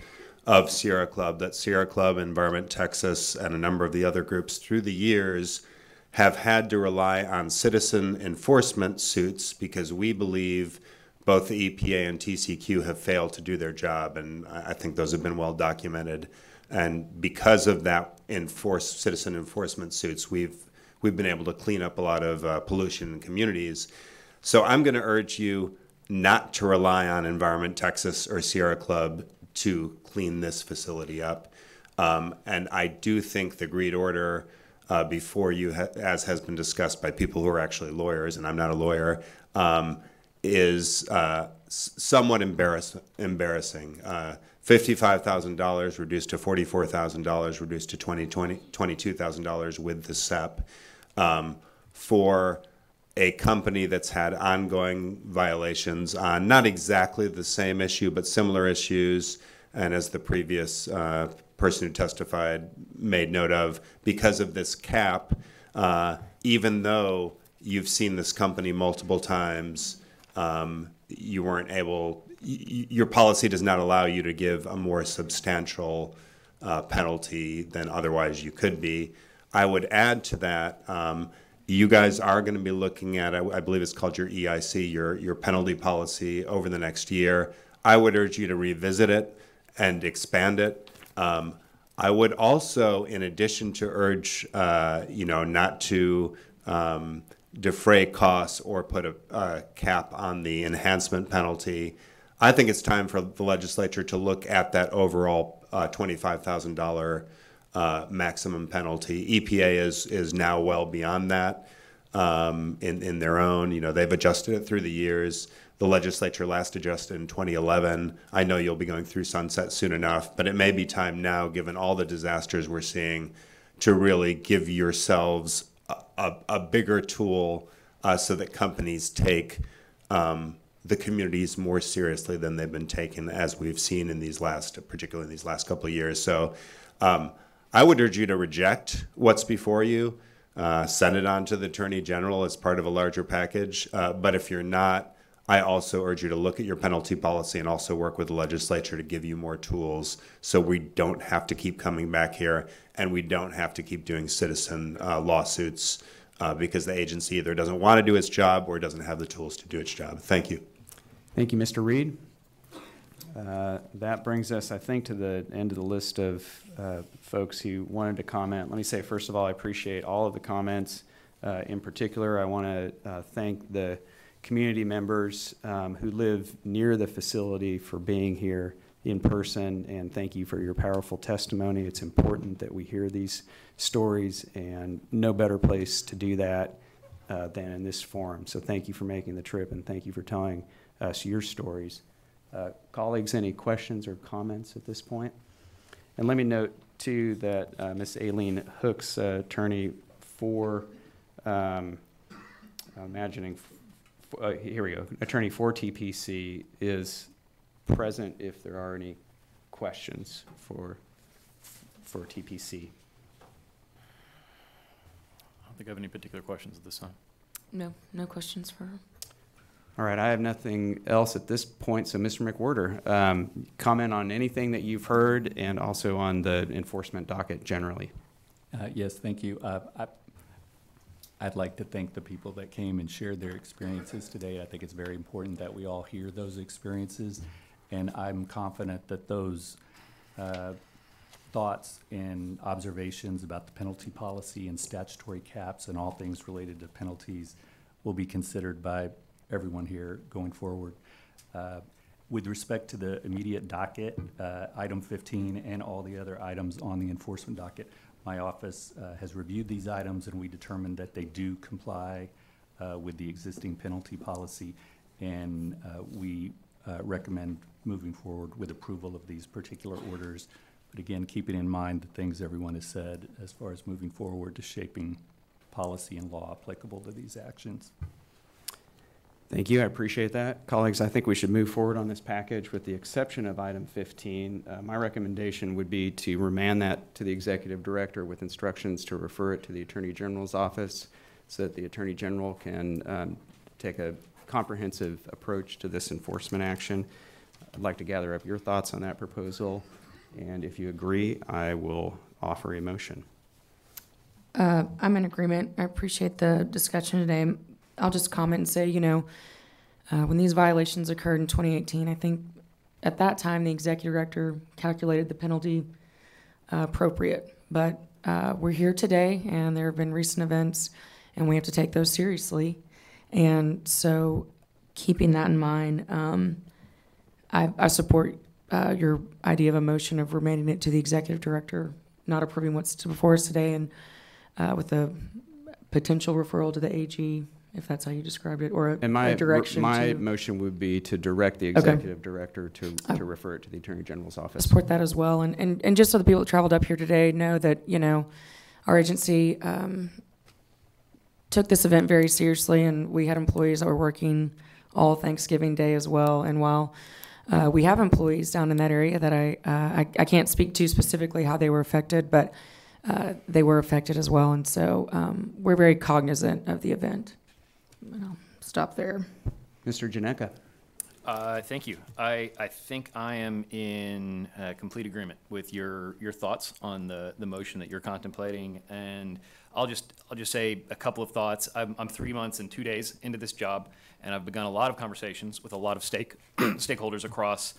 of Sierra Club, that Sierra Club, Environment Texas, and a number of the other groups through the years have had to rely on citizen enforcement suits because we believe both the EPA and TCQ have failed to do their job, and I think those have been well documented. And because of that citizen enforcement suits, we've been able to clean up a lot of pollution in communities. So I'm going to urge you, not to rely on Environment Texas or Sierra Club to clean this facility up. And I do think the agreed order before you, as has been discussed by people who are actually lawyers, and I'm not a lawyer, is somewhat embarrassing. $55,000 reduced to $44,000, reduced to $22,000 with the SEP for a company that's had ongoing violations on not exactly the same issue, but similar issues. And as the previous person who testified made note of, because of this cap, even though you've seen this company multiple times, you weren't able, your policy does not allow you to give a more substantial penalty than otherwise you could be. I would add to that, you guys are going to be looking at, I believe it's called your EIC, your penalty policy over the next year. I would urge you to revisit it and expand it. I would also, in addition to urge, not to defray costs or put a cap on the enhancement penalty, I think it's time for the legislature to look at that overall $25,000 maximum penalty. EPA is now well beyond that in their own. They've adjusted it through the years. The legislature last adjusted in 2011. I know you'll be going through sunset soon enough, but it may be time now, given all the disasters we're seeing, to really give yourselves a bigger tool so that companies take the communities more seriously than they've been taken, as we've seen in particularly in these last couple of years. So I would urge you to reject what's before you, send it on to the Attorney General as part of a larger package. But if you're not, I also urge you to look at your penalty policy and also work with the legislature to give you more tools so we don't have to keep coming back here and we don't have to keep doing citizen lawsuits because the agency either doesn't want to do its job or doesn't have the tools to do its job. Thank you. Thank you, Mr. Reed. That brings us, I think, to the end of the list of folks who wanted to comment. Let me say, first of all, I appreciate all of the comments. In particular, I want to thank the community members who live near the facility for being here in person, and thank you for your powerful testimony. It's important that we hear these stories, and no better place to do that than in this forum. So thank you for making the trip, and thank you for telling us your stories. Colleagues, any questions or comments at this point? And let me note, too, that Ms. Aileen Hook's attorney for, here we go, attorney for TPC is present if there are any questions for TPC. I don't think I have any particular questions at this time. No questions for her. All right, I have nothing else at this point, so Mr. McWhorter, comment on anything that you've heard and also on the enforcement docket generally. Yes, thank you. I'd like to thank the people that came and shared their experiences today. I think it's very important that we all hear those experiences, and I'm confident that those thoughts and observations about the penalty policy and statutory caps and all things related to penalties will be considered by everyone here going forward. With respect to the immediate docket, item 15 and all the other items on the enforcement docket, my office has reviewed these items, and we determined that they do comply with the existing penalty policy, and we recommend moving forward with approval of these particular orders. But again, keeping in mind the things everyone has said as far as moving forward to shaping policy and law applicable to these actions. Thank you, I appreciate that. Colleagues, I think we should move forward on this package with the exception of item 15. My recommendation would be to remand that to the executive director with instructions to refer it to the Attorney General's office so that the Attorney General can take a comprehensive approach to this enforcement action. I'd like to gather up your thoughts on that proposal, and if you agree, I will offer a motion. I'm in agreement. I appreciate the discussion today. I'll just comment and say, when these violations occurred in 2018, I think at that time the executive director calculated the penalty appropriate. But we're here today, and there have been recent events, and we have to take those seriously. And so keeping that in mind, I support your idea of a motion of remanding it to the executive director, not approving what's before us today, and with a potential referral to the AG, if that's how you described it, or a direction my to. motion would be to direct the executive director to refer it to the Attorney General's office. Support that as well. And just so the people that traveled up here today know that, you know, our agency took this event very seriously, and we had employees that were working all Thanksgiving Day as well. And while we have employees down in that area that I can't speak to specifically how they were affected, but they were affected as well. And so we're very cognizant of the event. I'll stop there. Mr. Janeka. Thank you. I think I am in complete agreement with your thoughts on the motion that you're contemplating, and I'll just say a couple of thoughts. I'm 3 months and 2 days into this job, and I've begun a lot of conversations with a lot of stakeholders across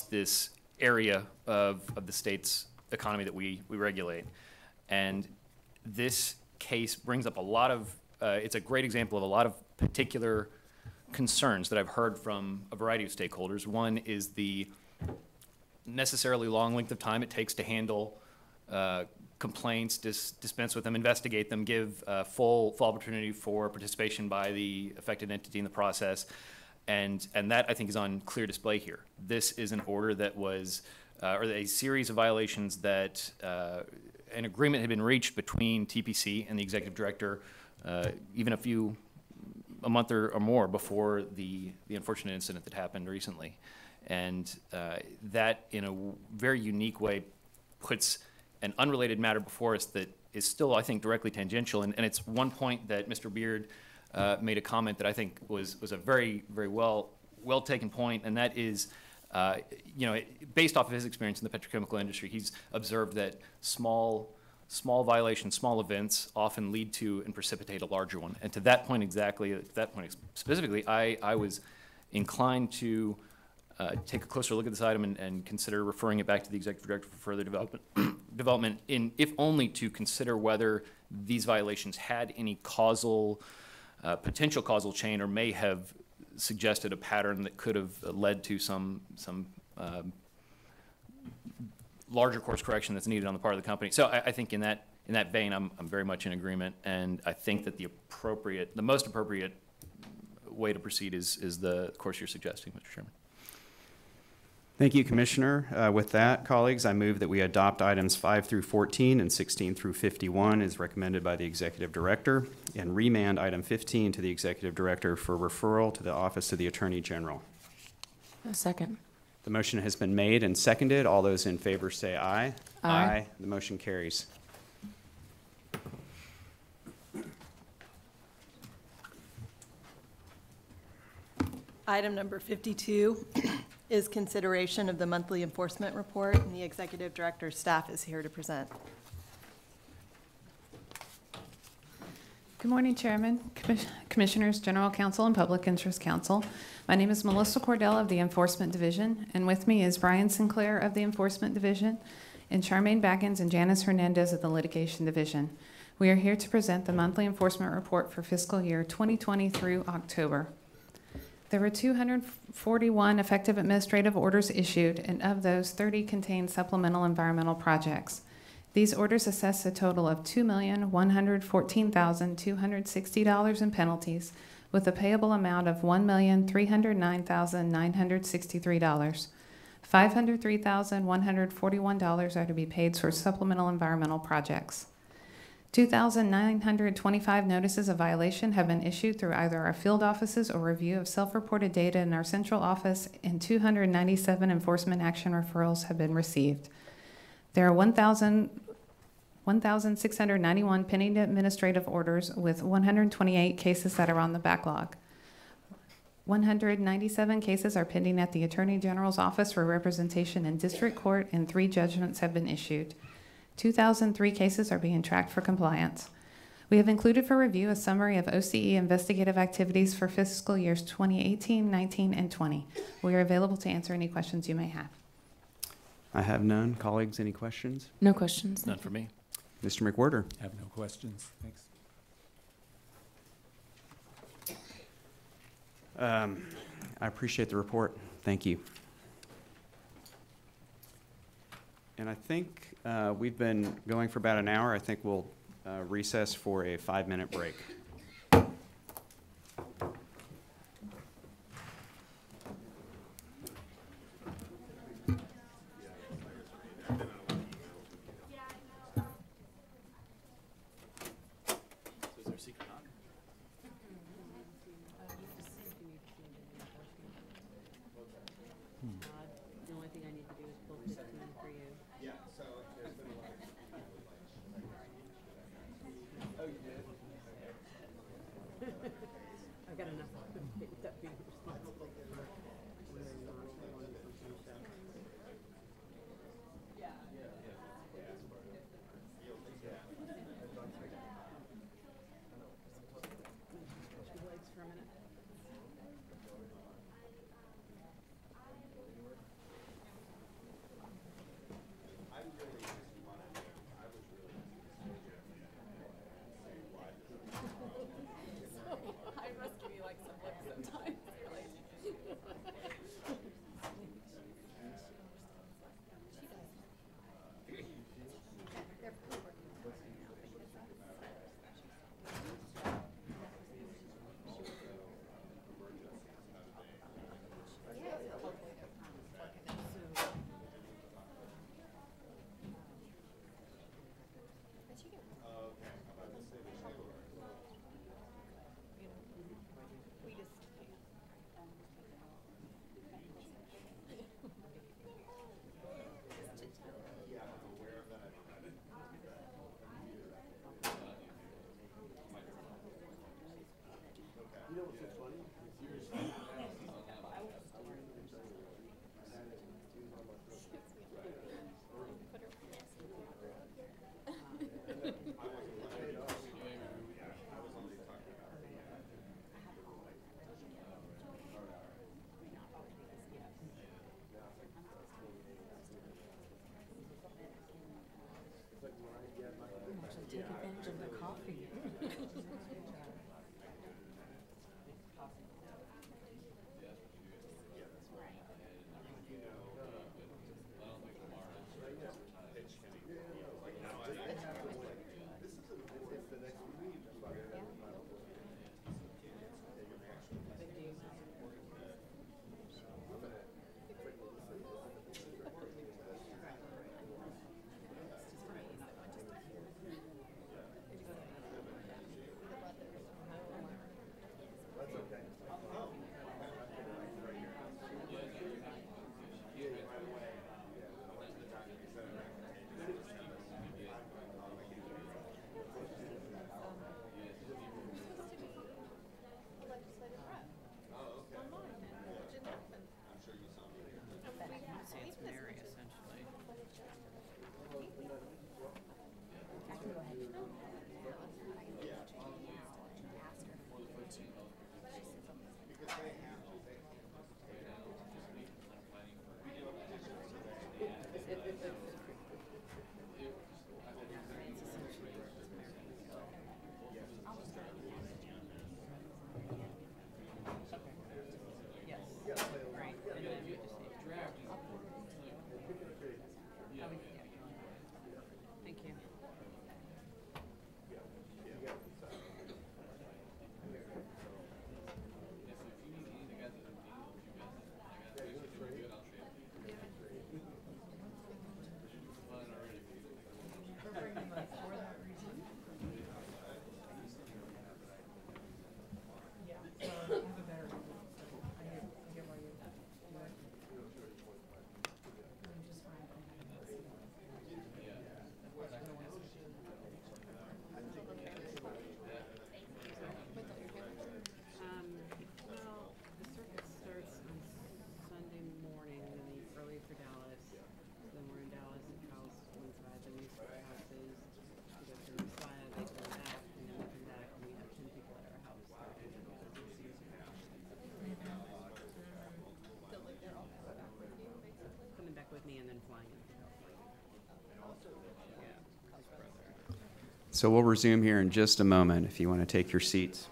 this area of the state's economy that we regulate, and this case brings up a lot of. It's a great example of a lot of particular concerns that I've heard from a variety of stakeholders. One is the necessarily long length of time it takes to handle complaints, dispense with them, investigate them, give full opportunity for participation by the affected entity in the process, and that I think is on clear display here. This is an order that was, or a series of violations that an agreement had been reached between TPC and the executive director even a month or more before the unfortunate incident that happened recently. And that, in a very unique way, puts an unrelated matter before us that is still, I think, directly tangential. And it's one point that Mr. Beard made a comment that I think was a very, very well taken point, and that is, based off of his experience in the petrochemical industry, he's observed that small violations, small events often lead to and precipitate a larger one. And to that point specifically, I was inclined to take a closer look at this item and consider referring it back to the executive director for further development, if only to consider whether these violations had any potential causal chain, or may have suggested a pattern that could have led to some larger course correction that's needed on the part of the company. So I think in that vein, I'm very much in agreement, and I think that the most appropriate way to proceed is the course you're suggesting, Mr. Chairman. Thank you, Commissioner. With that, colleagues, I move that we adopt items 5 through 14 and 16 through 51 as recommended by the Executive Director, and remand item 15 to the Executive Director for referral to the Office of the Attorney General. A second. The motion has been made and seconded. All those in favor say aye. Aye. The motion carries. Item number 52 is consideration of the monthly enforcement report, and the Executive Director's staff is here to present. Good morning, Chairman, Commissioners, General Counsel, and Public Interest Counsel. My name is Melissa Cordell of the Enforcement Division, and with me is Brian Sinclair of the Enforcement Division, and Charmaine Baggins and Janice Hernandez of the Litigation Division. We are here to present the monthly enforcement report for fiscal year 2020 through October. There were 241 effective administrative orders issued, and of those, 30 contained supplemental environmental projects. These orders assess a total of $2,114,260 in penalties, with a payable amount of $1,309,963. $503,141 are to be paid for supplemental environmental projects. 2,925 notices of violation have been issued through either our field offices or review of self-reported data in our central office, and 297 enforcement action referrals have been received. There are 1,691 pending administrative orders, with 128 cases that are on the backlog. 197 cases are pending at the Attorney General's office for representation in district court, and 3 judgments have been issued. 2,003 cases are being tracked for compliance. We have included for review a summary of OCE investigative activities for fiscal years 2018, 19, and 20. We are available to answer any questions you may have. I have none. Colleagues, any questions? No questions. None for me. Mr. McWhorter. I have no questions. Thanks. I appreciate the report. Thank you. And I think we've been going for about an hour. I think we'll recess for a 5-minute break. The only thing I need to do is pull Petition for you. Yeah, so there's been a lot of... Oh, you did? I've got enough that being responsible for when they're not wanting something to show. Legs for a minute. I must give you like some looks sometimes. Take advantage of the coffee. So we'll resume here in just a moment if you want to take your seats.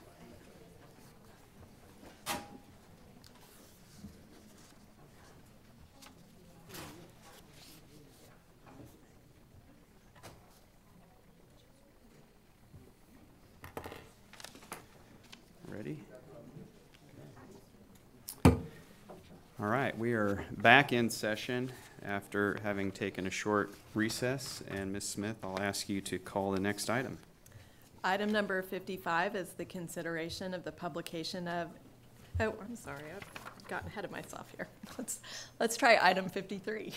right, we are back in session after having taken a short recess. And Ms. Smith, I'll ask you to call the next item. Item number 55 is the consideration of the publication of, oh, I'm sorry, I've gotten ahead of myself here. Let's try item 53,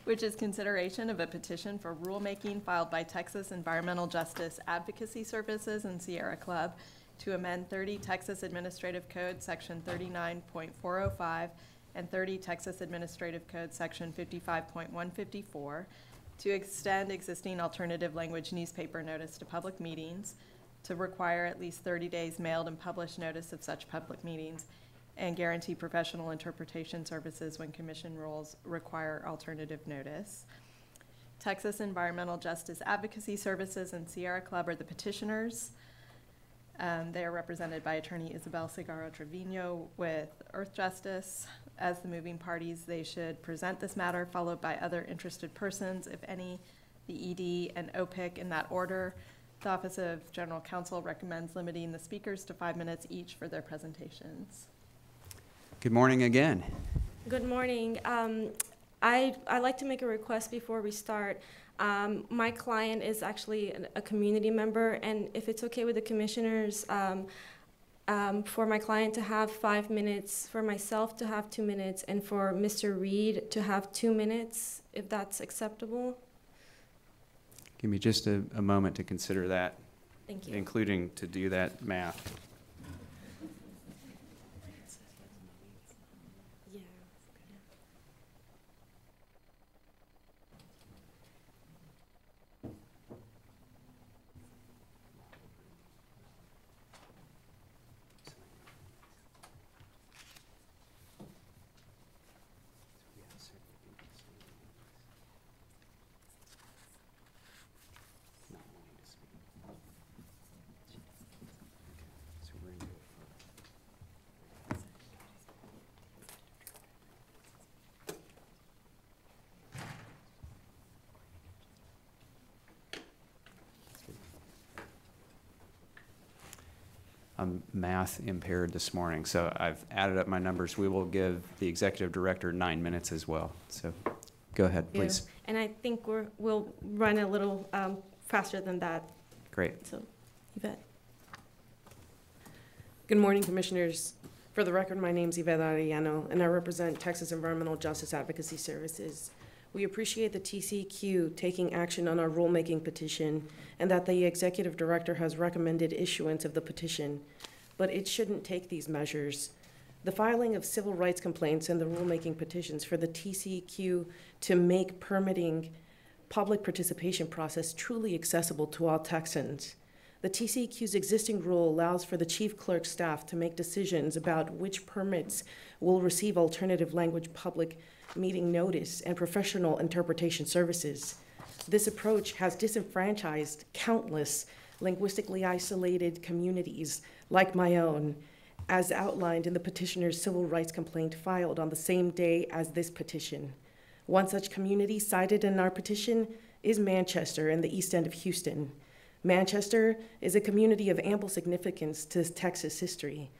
which is consideration of a petition for rulemaking filed by Texas Environmental Justice Advocacy Services and Sierra Club to amend 30 Texas Administrative Code Section 39.405 and 30 Texas Administrative Code Section 55.154 to extend existing alternative language newspaper notice to public meetings, to require at least 30 days mailed and published notice of such public meetings, and guarantee professional interpretation services when commission rules require alternative notice. Texas Environmental Justice Advocacy Services and Sierra Club are the petitioners. They are represented by attorney Isabel Segarra Trevino with Earth Justice. As the moving parties, they should present this matter, followed by other interested persons, if any, the ED and OPIC in that order. The Office of General Counsel recommends limiting the speakers to 5 minutes each for their presentations. Good morning again. Good morning. I'd like to make a request before we start. My client is actually a community member, and if it's okay with the commissioners, for my client to have 5 minutes, for myself to have 2 minutes, and for Mr. Reed to have 2 minutes, if that's acceptable. Give me just a moment to consider that. Thank you. Including to do that math. I'm math impaired this morning, so I've added up my numbers. We will give the executive director 9 minutes as well. So go ahead, please. And I think we'll run a little faster than that. Great. So, Yvette. Good morning, Commissioners. For the record, my name is Yvette Arellano, and I represent Texas Environmental Justice Advocacy Services. We appreciate the TCQ taking action on our rulemaking petition and that the executive director has recommended issuance of the petition, but it shouldn't take these measures. The filing of civil rights complaints and the rulemaking petitions for the TCQ to make permitting public participation process truly accessible to all Texans. The TCQ's existing rule allows for the chief clerk's staff to make decisions about which permits will receive alternative language public meeting notice and professional interpretation services. This approach has disenfranchised countless linguistically isolated communities like my own, as outlined in the petitioner's civil rights complaint filed on the same day as this petition. One such community cited in our petition is Manchester in the east end of Houston. Manchester is a community of ample significance to Texas history.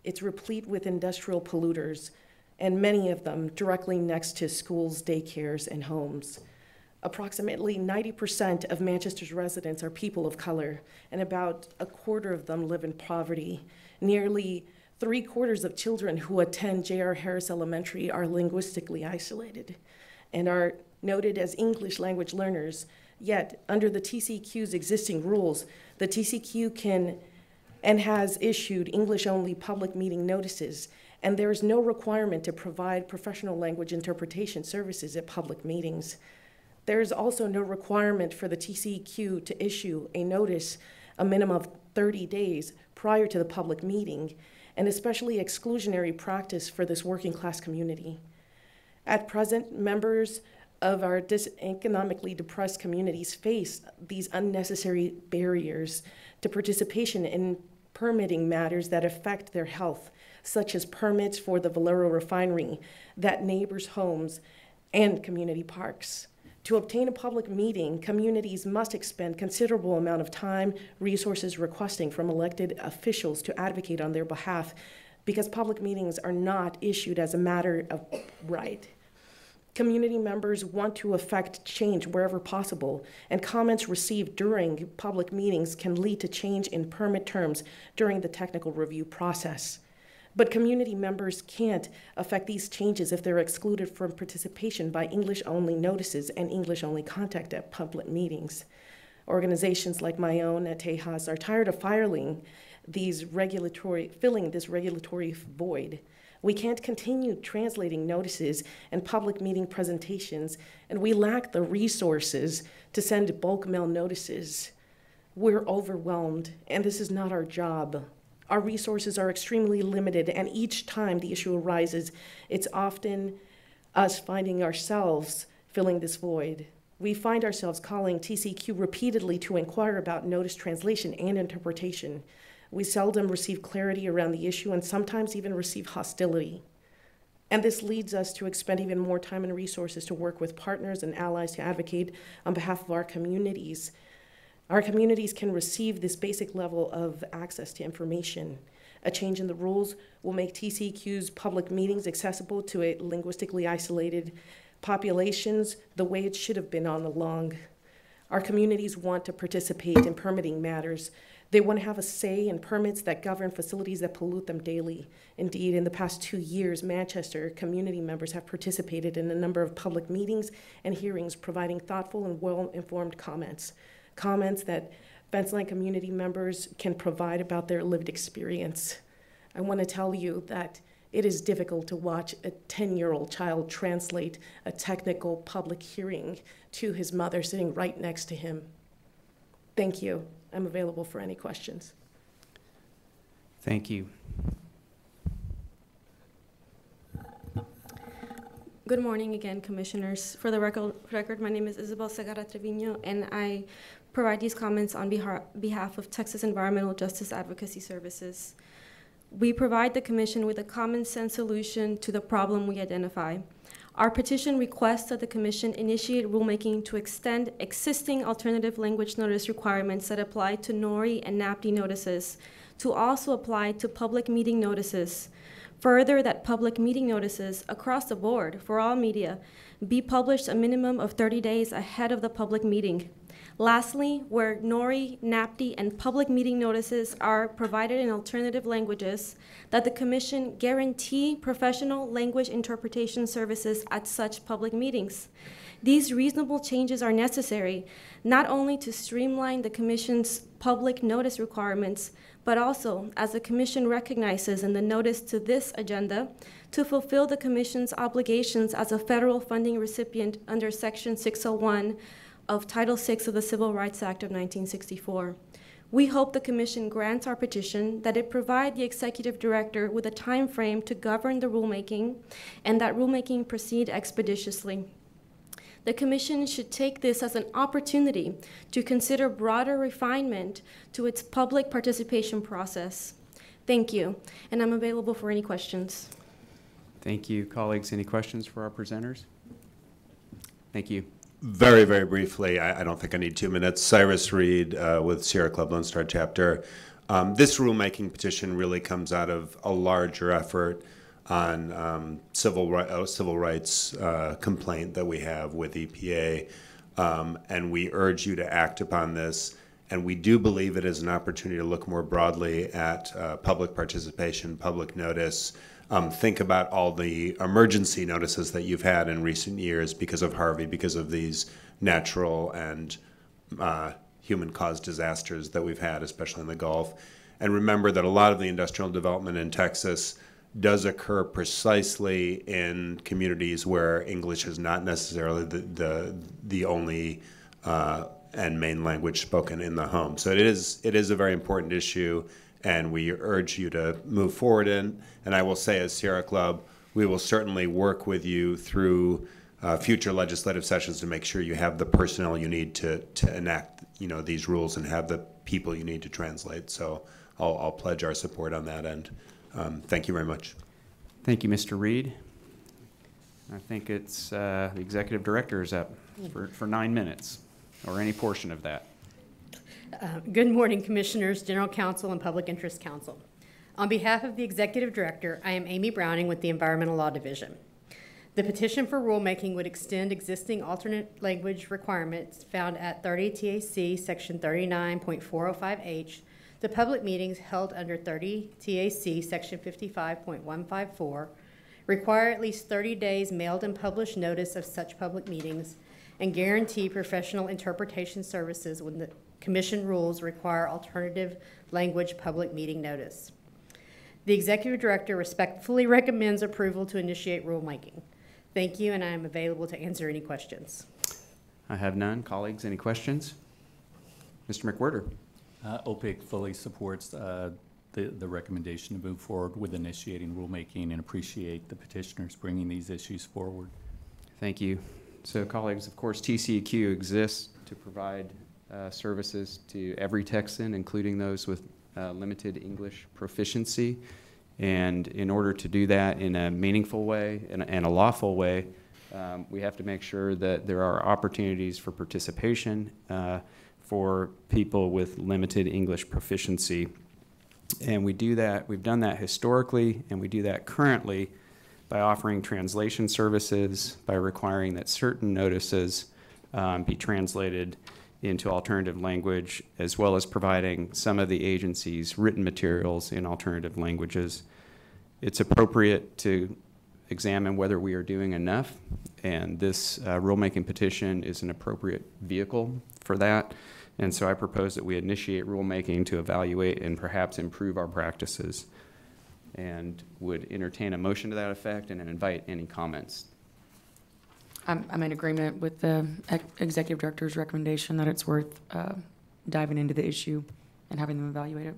It's replete with industrial polluters, and many of them directly next to schools, daycares, and homes. Approximately 90% of Manchester's residents are people of color, and about a quarter of them live in poverty. Nearly 3/4 of children who attend J.R. Harris Elementary are linguistically isolated and are noted as English language learners. Yet, under the TCQ's existing rules, the TCQ can and has issued English-only public meeting notices, and there is no requirement to provide professional language interpretation services at public meetings. There is also no requirement for the TCQ to issue a notice a minimum of 30 days prior to the public meeting, an especially exclusionary practice for this working class community. At present, members of our economically depressed communities face these unnecessary barriers to participation in permitting matters that affect their health, such as permits for the Valero refinery that neighbors' homes and community parks. To obtain a public meeting, communities must expend considerable amount of time, resources requesting from elected officials to advocate on their behalf because public meetings are not issued as a matter of right. Community members want to affect change wherever possible, and comments received during public meetings can lead to change in permit terms during the technical review process. But community members can't affect these changes if they're excluded from participation by English-only notices and English-only contact at public meetings. Organizations like my own at Tejas are tired of filling this regulatory void. We can't continue translating notices and public meeting presentations, and we lack the resources to send bulk mail notices. We're overwhelmed, and this is not our job. Our resources are extremely limited, and each time the issue arises, it's often us finding ourselves filling this void. We find ourselves calling TCQ repeatedly to inquire about notice translation and interpretation. We seldom receive clarity around the issue and sometimes even receive hostility. And this leads us to expend even more time and resources to work with partners and allies to advocate on behalf of our communities. Our communities can receive this basic level of access to information. A change in the rules will make TCQ's public meetings accessible to a linguistically isolated populations the way it should have been all along. Our communities want to participate in permitting matters. They want to have a say in permits that govern facilities that pollute them daily. Indeed, in the past 2 years, Manchester community members have participated in a number of public meetings and hearings, providing thoughtful and well-informed comments that Fenceline community members can provide about their lived experience. I want to tell you that it is difficult to watch a 10-year-old child translate a technical public hearing to his mother sitting right next to him. Thank you. I'm available for any questions. Thank you. Good morning again, Commissioners. For the record, my name is Isabel Segarra Trevino, and I provide these comments on behalf of Texas Environmental Justice Advocacy Services. We provide the Commission with a common sense solution to the problem we identify. Our petition requests that the Commission initiate rulemaking to extend existing alternative language notice requirements that apply to NORI and NAPD notices to also apply to public meeting notices. Further, that public meeting notices across the board for all media be published a minimum of 30 days ahead of the public meeting. Lastly, where NORI, NAPD, and public meeting notices are provided in alternative languages, that the Commission guarantee professional language interpretation services at such public meetings. These reasonable changes are necessary not only to streamline the Commission's public notice requirements, but also, as the Commission recognizes in the notice to this agenda, to fulfill the Commission's obligations as a federal funding recipient under Section 601 of Title VI of the Civil Rights Act of 1964. We hope the Commission grants our petition, that it provide the Executive Director with a time frame to govern the rulemaking, and that rulemaking proceed expeditiously. The Commission should take this as an opportunity to consider broader refinement to its public participation process. Thank you, and I'm available for any questions. Thank you, colleagues. Any questions for our presenters? Thank you. Very, very briefly, I don't think I need 2 minutes. Cyrus Reed with Sierra Club Lone Star Chapter. This rulemaking petition really comes out of a larger effort on civil rights complaint that we have with EPA, and we urge you to act upon this. And we do believe it is an opportunity to look more broadly at public participation, public notice. Think about all the emergency notices that you've had in recent years because of Harvey, because of these natural and human-caused disasters that we've had, especially in the Gulf. And remember that a lot of the industrial development in Texas does occur precisely in communities where English is not necessarily the only and main language spoken in the home. So it is a very important issue, and we urge you to move forward in. And I will say, as Sierra Club, we will certainly work with you through future legislative sessions to make sure you have the personnel you need to enact these rules and have the people you need to translate. So I'll pledge our support on that end. Thank you very much. Thank you, Mr. Reed. I think it's the Executive Director is up for 9 minutes, or any portion of that. Good morning, Commissioners, General Counsel, and Public Interest Counsel. On behalf of the Executive Director, I am Amy Browning with the Environmental Law Division. The petition for rulemaking would extend existing alternate language requirements found at 30 TAC Section 39.405H to public meetings held under 30 TAC Section 55.154, require at least 30 days mailed and published notice of such public meetings, and guarantee professional interpretation services when the Commission rules require alternative language public meeting notice. The Executive Director respectfully recommends approval to initiate rulemaking. Thank you, and I am available to answer any questions. I have none. Colleagues, any questions? Mr. McWhirter. OPIC fully supports the recommendation to move forward with initiating rulemaking and appreciate the petitioners bringing these issues forward. Thank you. So, colleagues, of course, TCEQ exists to provide services to every Texan, including those with limited English proficiency. And in order to do that in a meaningful way and a lawful way, we have to make sure that there are opportunities for participation for people with limited English proficiency. And we do that, we've done that historically, and we do that currently by offering translation services, by requiring that certain notices be translated into alternative language, as well as providing some of the agency's written materials in alternative languages. It's appropriate to examine whether we are doing enough, and this rulemaking petition is an appropriate vehicle for that. And so I propose that we initiate rulemaking to evaluate and perhaps improve our practices, and would entertain a motion to that effect and invite any comments. I'm in agreement with the Executive Director's recommendation that it's worth diving into the issue and having them evaluate it.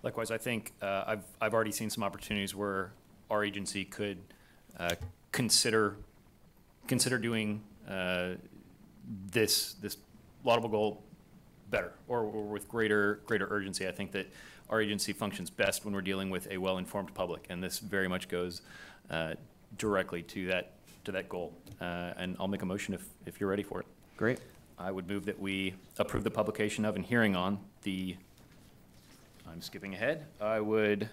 Likewise, I think I've already seen some opportunities where our agency could consider doing this laudable goal better or with greater urgency. I think that our agency functions best when we're dealing with a well-informed public, and this very much goes directly to that goal. And I'll make a motion if you're ready for it. Great. I would move that we approve the publication of and hearing on the, I'm skipping ahead, I would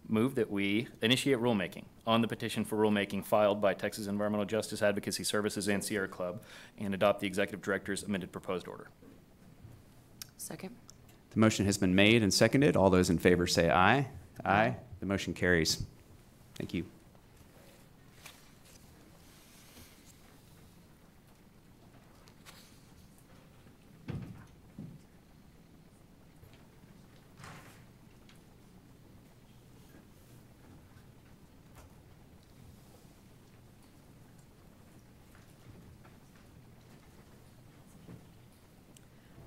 move that we initiate rulemaking on the petition for rulemaking filed by Texas Environmental Justice Advocacy Services and Sierra Club, and adopt the Executive Director's amended proposed order. Second. The motion has been made and seconded. All those in favor say aye. Aye. The motion carries. Thank you.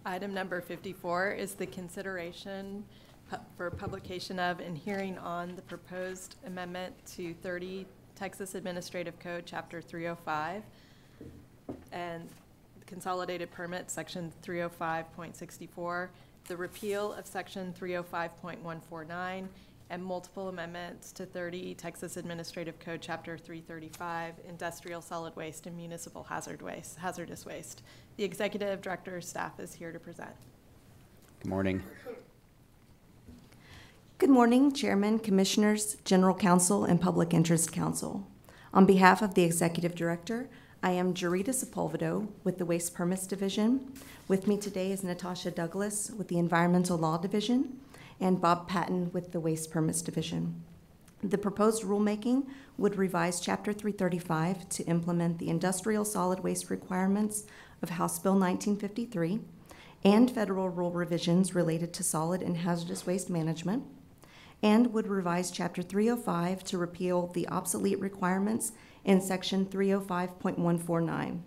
Item number 54 is the consideration for publication of and hearing on the proposed amendment to 30 Texas Administrative Code, Chapter 305, and Consolidated Permit, Section 305.64, the repeal of Section 305.149, and multiple amendments to 30 Texas Administrative Code, Chapter 335, Industrial Solid Waste and Municipal Hazardous Waste. The Executive Director's staff is here to present. Good morning. Good morning, Chairman, Commissioners, General Counsel, and Public Interest Counsel. On behalf of the Executive Director, I am Jarita Sepulvedo with the Waste Permits Division. With me today is Natasha Douglas with the Environmental Law Division, and Bob Patton with the Waste Permits Division. The proposed rulemaking would revise Chapter 335 to implement the industrial solid waste requirements of House Bill 1953 and federal rule revisions related to solid and hazardous waste management, and would revise Chapter 305 to repeal the obsolete requirements in Section 305.149.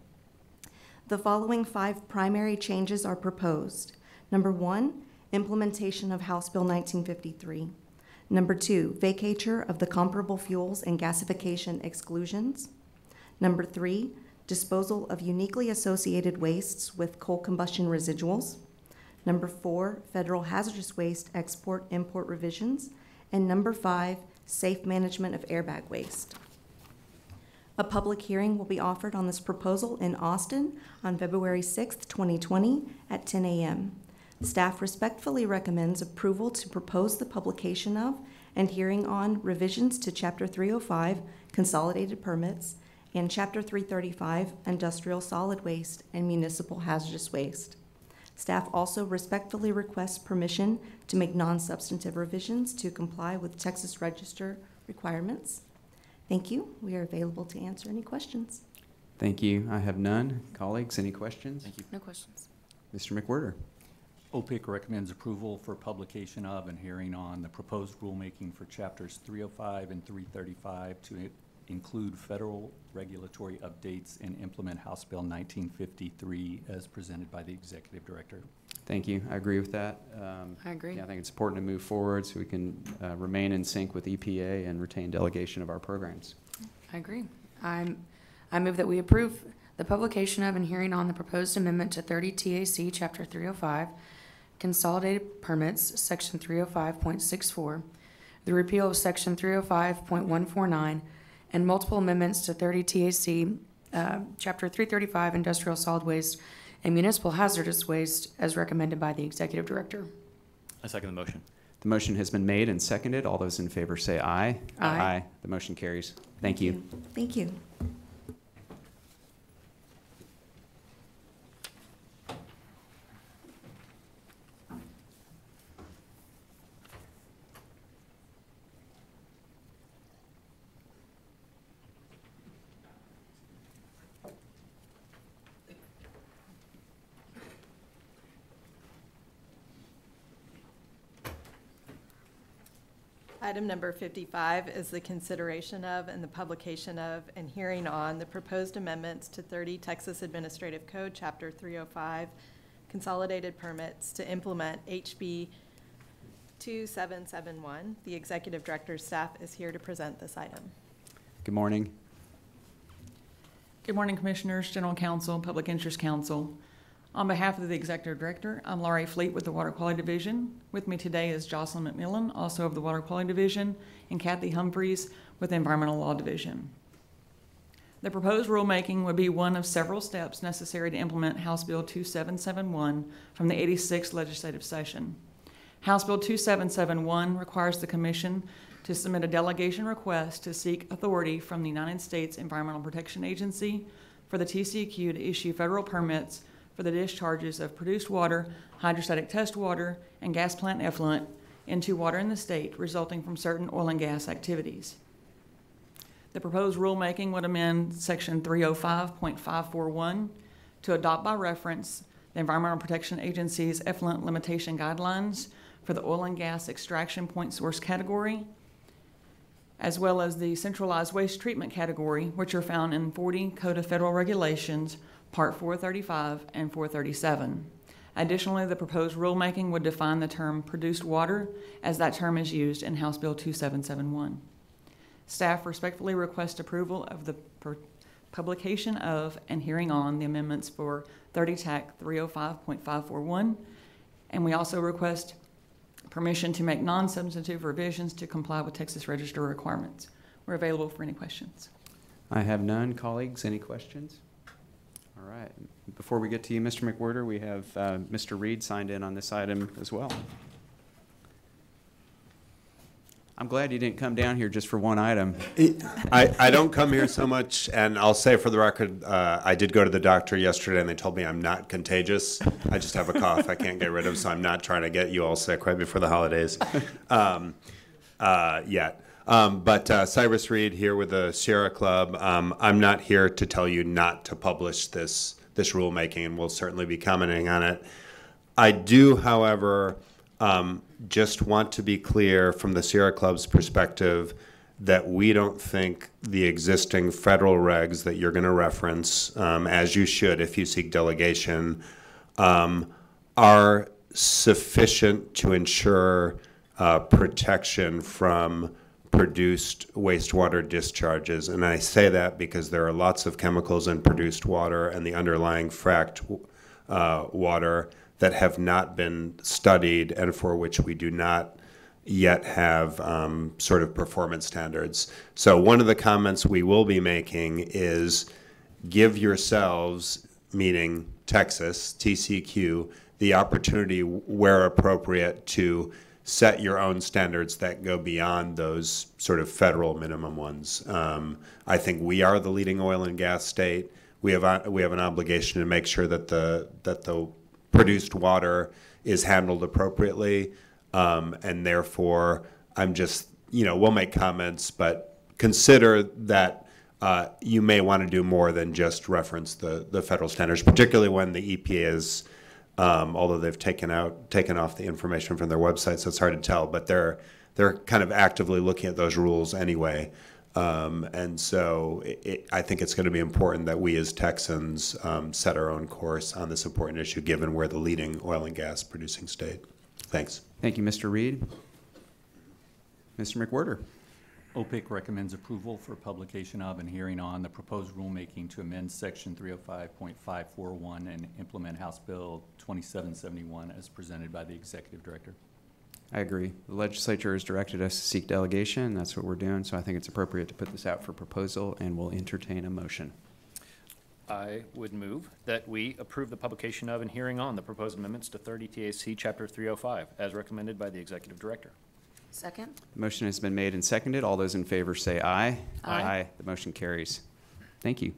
The following 5 primary changes are proposed. Number 1, implementation of House Bill 1953. Number 2, vacatur of the comparable fuels and gasification exclusions. Number 3, disposal of uniquely associated wastes with coal combustion residuals. Number 4, federal hazardous waste export-import revisions. And number 5, safe management of airbag waste. A public hearing will be offered on this proposal in Austin on February 6, 2020 at 10 a.m. Staff respectfully recommends approval to propose the publication of and hearing on revisions to Chapter 305, Consolidated Permits, and Chapter 335, Industrial Solid Waste and Municipal Hazardous Waste. Staff also respectfully requests permission to make non-substantive revisions to comply with Texas Register requirements. Thank you. We are available to answer any questions. Thank you. I have none. Colleagues, any questions? Thank you. No questions. Mr. McWhirter. OPIC recommends approval for publication of and hearing on the proposed rulemaking for chapters 305 and 335 to include federal regulatory updates and implement House Bill 1953 as presented by the Executive Director. Thank you. I agree with that. I agree. Yeah, I think it's important to move forward so we can remain in sync with EPA and retain delegation of our programs. I agree. I move that we approve the publication of and hearing on the proposed amendment to 30 TAC Chapter 305, Consolidated Permits, Section 305.64, the repeal of Section 305.149, and multiple amendments to 30 TAC Chapter 335, Industrial Solid Waste and Municipal Hazardous Waste, as recommended by the Executive Director. I second the motion. The motion has been made and seconded. All those in favor say aye. Aye. The motion carries. Thank you. Thank you. Item number 55 is the consideration of and the publication of and hearing on the proposed amendments to 30 Texas Administrative Code, Chapter 305, Consolidated Permits to implement HB 2771. The Executive Director's staff is here to present this item. Good morning. Good morning, Commissioners, General Counsel, Public Interest Counsel. On behalf of the Executive Director, I'm Laurie Fleet with the Water Quality Division. With me today is Jocelyn McMillan, also of the Water Quality Division, and Kathy Humphreys with the Environmental Law Division. The proposed rulemaking would be one of several steps necessary to implement House Bill 2771 from the 86th legislative session. House Bill 2771 requires the Commission to submit a delegation request to seek authority from the United States Environmental Protection Agency for the TCEQ to issue federal permits for the discharges of produced water, hydrostatic test water, and gas plant effluent into water in the state resulting from certain oil and gas activities. The proposed rulemaking would amend Section 305.541 to adopt by reference the Environmental Protection Agency's effluent limitation guidelines for the oil and gas extraction point source category, as well as the centralized waste treatment category, which are found in 40 Code of Federal Regulations, Part 435 and 437. Additionally, the proposed rulemaking would define the term produced water as that term is used in House Bill 2771. Staff respectfully request approval of the publication of and hearing on the amendments for 30 TAC 305.541, and we also request permission to make non-substantive revisions to comply with Texas Register requirements. We're available for any questions. I have none. Colleagues, any questions? All right. Before we get to you, Mr. McWhirter, we have Mr. Reed signed in on this item as well. I'm glad you didn't come down here just for one item. I don't come here so much, and I'll say for the record, I did go to the doctor yesterday, and they told me I'm not contagious. I just have a cough I can't get rid of, so I'm not trying to get you all sick right before the holidays yet. But Cyrus Reed here with the Sierra Club. I'm not here to tell you not to publish this rulemaking, and we'll certainly be commenting on it. I do, however, just want to be clear from the Sierra Club's perspective that we don't think the existing federal regs that you're going to reference, as you should if you seek delegation, are sufficient to ensure protection from produced wastewater discharges. And I say that because there are lots of chemicals in produced water and the underlying fracked water that have not been studied and for which we do not yet have sort of performance standards. So one of the comments we will be making is give yourselves, meaning Texas, TCEQ, the opportunity, where appropriate, to set your own standards that go beyond those sort of federal minimum ones. I think we are the leading oil and gas state. We have an obligation to make sure that the produced water is handled appropriately, and therefore I'm just, we'll make comments, but consider that you may want to do more than just reference the federal standards, particularly when the EPA is, although they've taken off the information from their website, so it's hard to tell, but they're kind of actively looking at those rules anyway. And so I think it's going to be important that we as Texans set our own course on this important issue, given we're the leading oil and gas producing state. Thanks. Thank you, Mr. Reed. Mr. McWhirter. OPIC recommends approval for publication of and hearing on the proposed rulemaking to amend Section 305.541 and implement House Bill 2771 as presented by the Executive Director. I agree. The legislature has directed us to seek delegation, and that's what we're doing, so I think it's appropriate to put this out for proposal, and we'll entertain a motion. I would move that we approve the publication of and hearing on the proposed amendments to 30 TAC Chapter 305 as recommended by the Executive Director. Second. The motion has been made and seconded. All those in favor say aye. Aye. The motion carries. Thank you.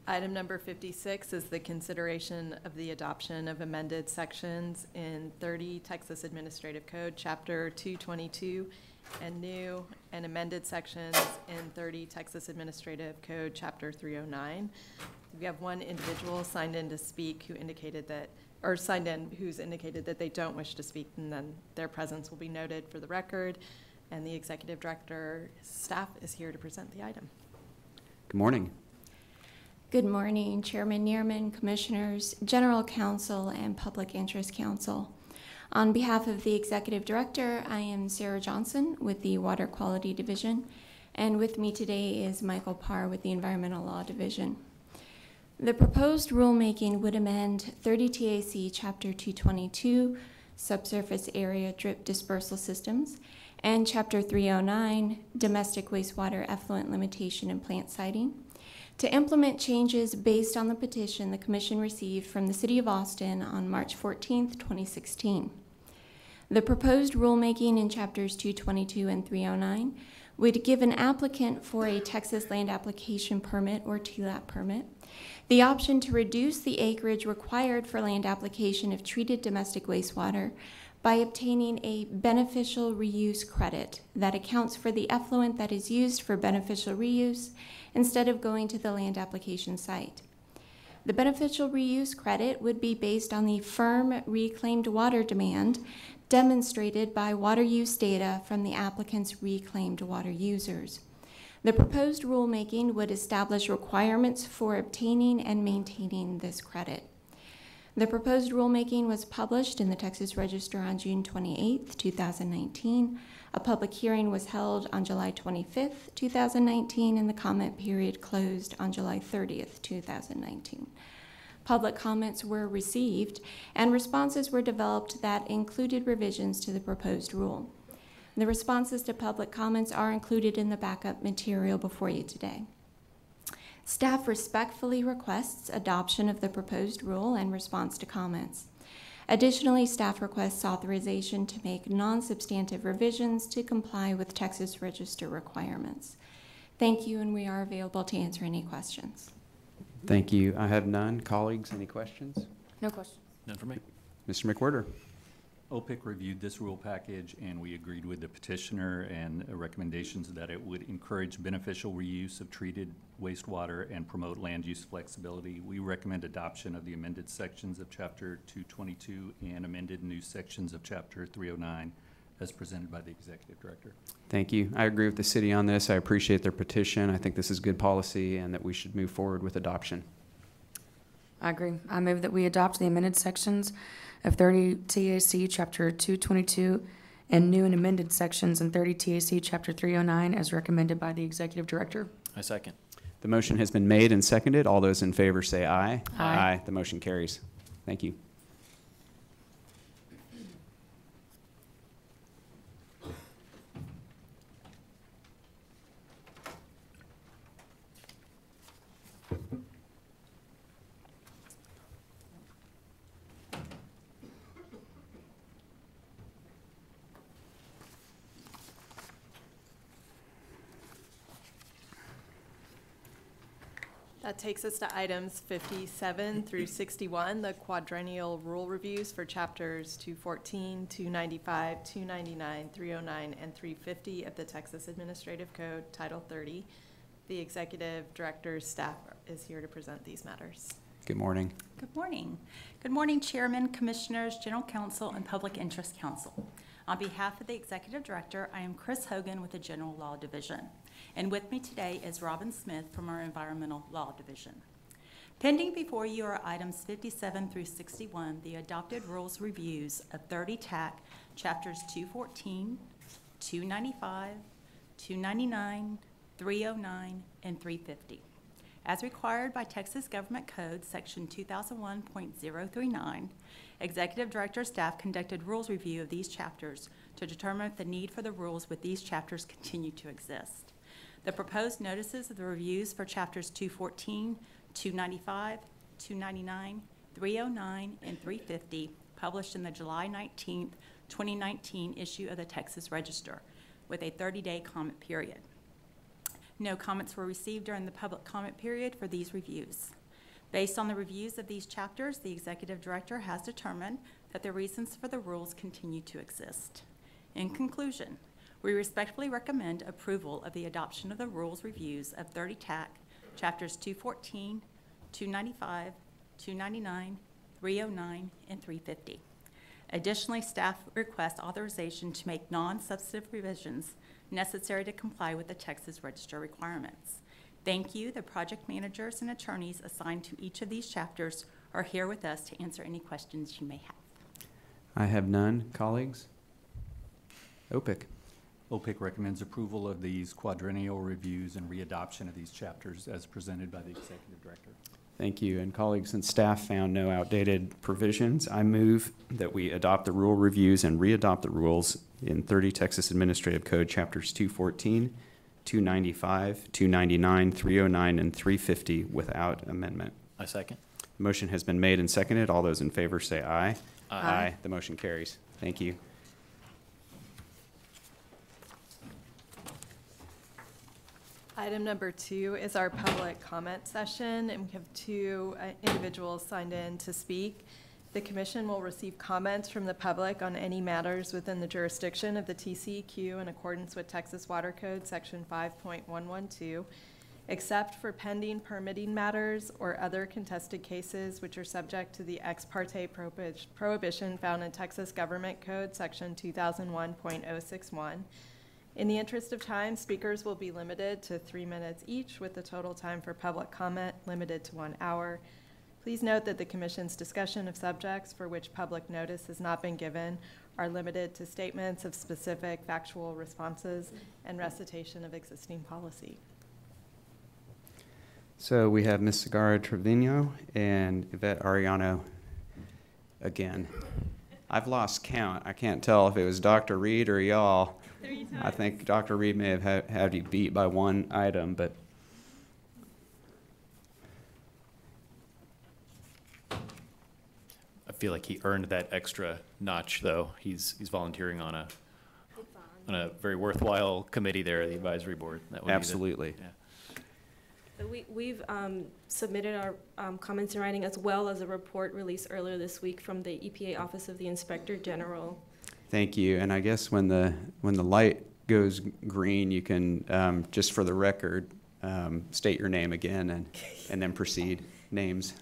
Item number 56 is the consideration of the adoption of amended sections in 30 Texas Administrative Code, Chapter 222, and new and amended sections in 30 Texas Administrative Code, Chapter 309. We have one individual signed in to speak who indicated that, or signed in who's indicated that they don't wish to speak, and then their presence will be noted for the record. And the Executive Director staff is here to present the item. Good morning. Good morning, Chairman Neerman, Commissioners, General Counsel, and Public Interest Counsel. On behalf of the Executive Director, I am Sarah Johnson with the Water Quality Division, and with me today is Michael Parr with the Environmental Law Division. The proposed rulemaking would amend 30 TAC Chapter 222, Subsurface Area Drip Dispersal Systems, and Chapter 309, Domestic Wastewater Effluent Limitation and Plant Siting, to implement changes based on the petition the Commission received from the City of Austin on March 14, 2016. The proposed rulemaking in Chapters 222 and 309 would give an applicant for a Texas Land Application Permit, or TLAP permit, the option to reduce the acreage required for land application of treated domestic wastewater by obtaining a beneficial reuse credit that accounts for the effluent that is used for beneficial reuse instead of going to the land application site. The beneficial reuse credit would be based on the firm reclaimed water demand demonstrated by water use data from the applicant's reclaimed water users. The proposed rulemaking would establish requirements for obtaining and maintaining this credit. The proposed rulemaking was published in the Texas Register on June 28, 2019. A public hearing was held on July 25, 2019, and the comment period closed on July 30, 2019. Public comments were received, and responses were developed that included revisions to the proposed rule. The responses to public comments are included in the backup material before you today. Staff respectfully requests adoption of the proposed rule and response to comments. Additionally, staff requests authorization to make non-substantive revisions to comply with Texas Register requirements. Thank you, and we are available to answer any questions. Thank you. I have none. Colleagues, any questions? No questions. None for me. Mr. McWhirter. OPIC reviewed this rule package, and we agreed with the petitioner and recommendations that it would encourage beneficial reuse of treated wastewater and promote land use flexibility. We recommend adoption of the amended sections of Chapter 222 and amended new sections of Chapter 309 as presented by the Executive Director. Thank you. I agree with the city on this. I appreciate their petition. I think this is good policy and that we should move forward with adoption. I agree. I move that we adopt the amended sections of 30 TAC Chapter 222 and new and amended sections in 30 TAC Chapter 309 as recommended by the Executive Director. I second. The motion has been made and seconded. All those in favor say aye. Aye. The motion carries. Thank you. That takes us to items 57 through 61, the quadrennial rule reviews for chapters 214, 295, 299, 309, and 350 of the Texas Administrative Code, Title 30. The executive director's staff is here to present these matters. Good morning. Good morning. Good morning, Chairman, Commissioners, General Counsel, and Public Interest Counsel. On behalf of the Executive Director, I am Chris Hogan with the General Law Division. And with me today is Robin Smith from our Environmental Law Division. Pending before you are items 57 through 61, the adopted rules reviews of 30 TAC, chapters 214, 295, 299, 309, and 350. As required by Texas Government Code, Section 2001.039, Executive Director staff conducted rules review of these chapters to determine if the need for the rules with these chapters continue to exist. The proposed notices of the reviews for chapters 214, 295, 299, 309, and 350 published in the July 19, 2019 issue of the Texas Register with a 30-day comment period. No comments were received during the public comment period for these reviews. Based on the reviews of these chapters, the Executive Director has determined that the reasons for the rules continue to exist. In conclusion, we respectfully recommend approval of the adoption of the rules reviews of 30 TAC, chapters 214, 295, 299, 309, and 350. Additionally, staff requests authorization to make non-substantive revisions necessary to comply with the Texas Register requirements. Thank you. The project managers and attorneys assigned to each of these chapters are here with us to answer any questions you may have. I have none. Colleagues? OPIC. OPIC recommends approval of these quadrennial reviews and readoption of these chapters as presented by the Executive Director. Thank you. And colleagues and staff found no outdated provisions. I move that we adopt the rule reviews and readopt the rules in 30 Texas Administrative Code chapters 214, 295, 299, 309, and 350 without amendment. I second. The motion has been made and seconded. All those in favor say aye. Aye. The motion carries. Thank you. Item number 2 is our public comment session, and we have 2 individuals signed in to speak. The commission will receive comments from the public on any matters within the jurisdiction of the TCEQ in accordance with Texas Water Code Section 5.112, except for pending permitting matters or other contested cases which are subject to the ex parte prohibition found in Texas Government Code Section 2001.061. In the interest of time, speakers will be limited to 3 minutes each, with the total time for public comment limited to 1 hour. Please note that the Commission's discussion of subjects for which public notice has not been given are limited to statements of specific factual responses and recitation of existing policy. So we have Ms. Segarra-Trevino and Yvette Arellano again. I've lost count. I can't tell if it was Dr. Reed or y'all. I think Dr. Reed may have had you beat by 1 item, but I feel like he earned that extra notch, though. He's volunteering on a very worthwhile committee there, the advisory board. That would absolutely. So we've submitted our comments in writing, as well as a report released earlier this week from the EPA Office of the Inspector General. Thank you. And I guess when the light goes green, you can just for the record state your name again and then proceed. Names.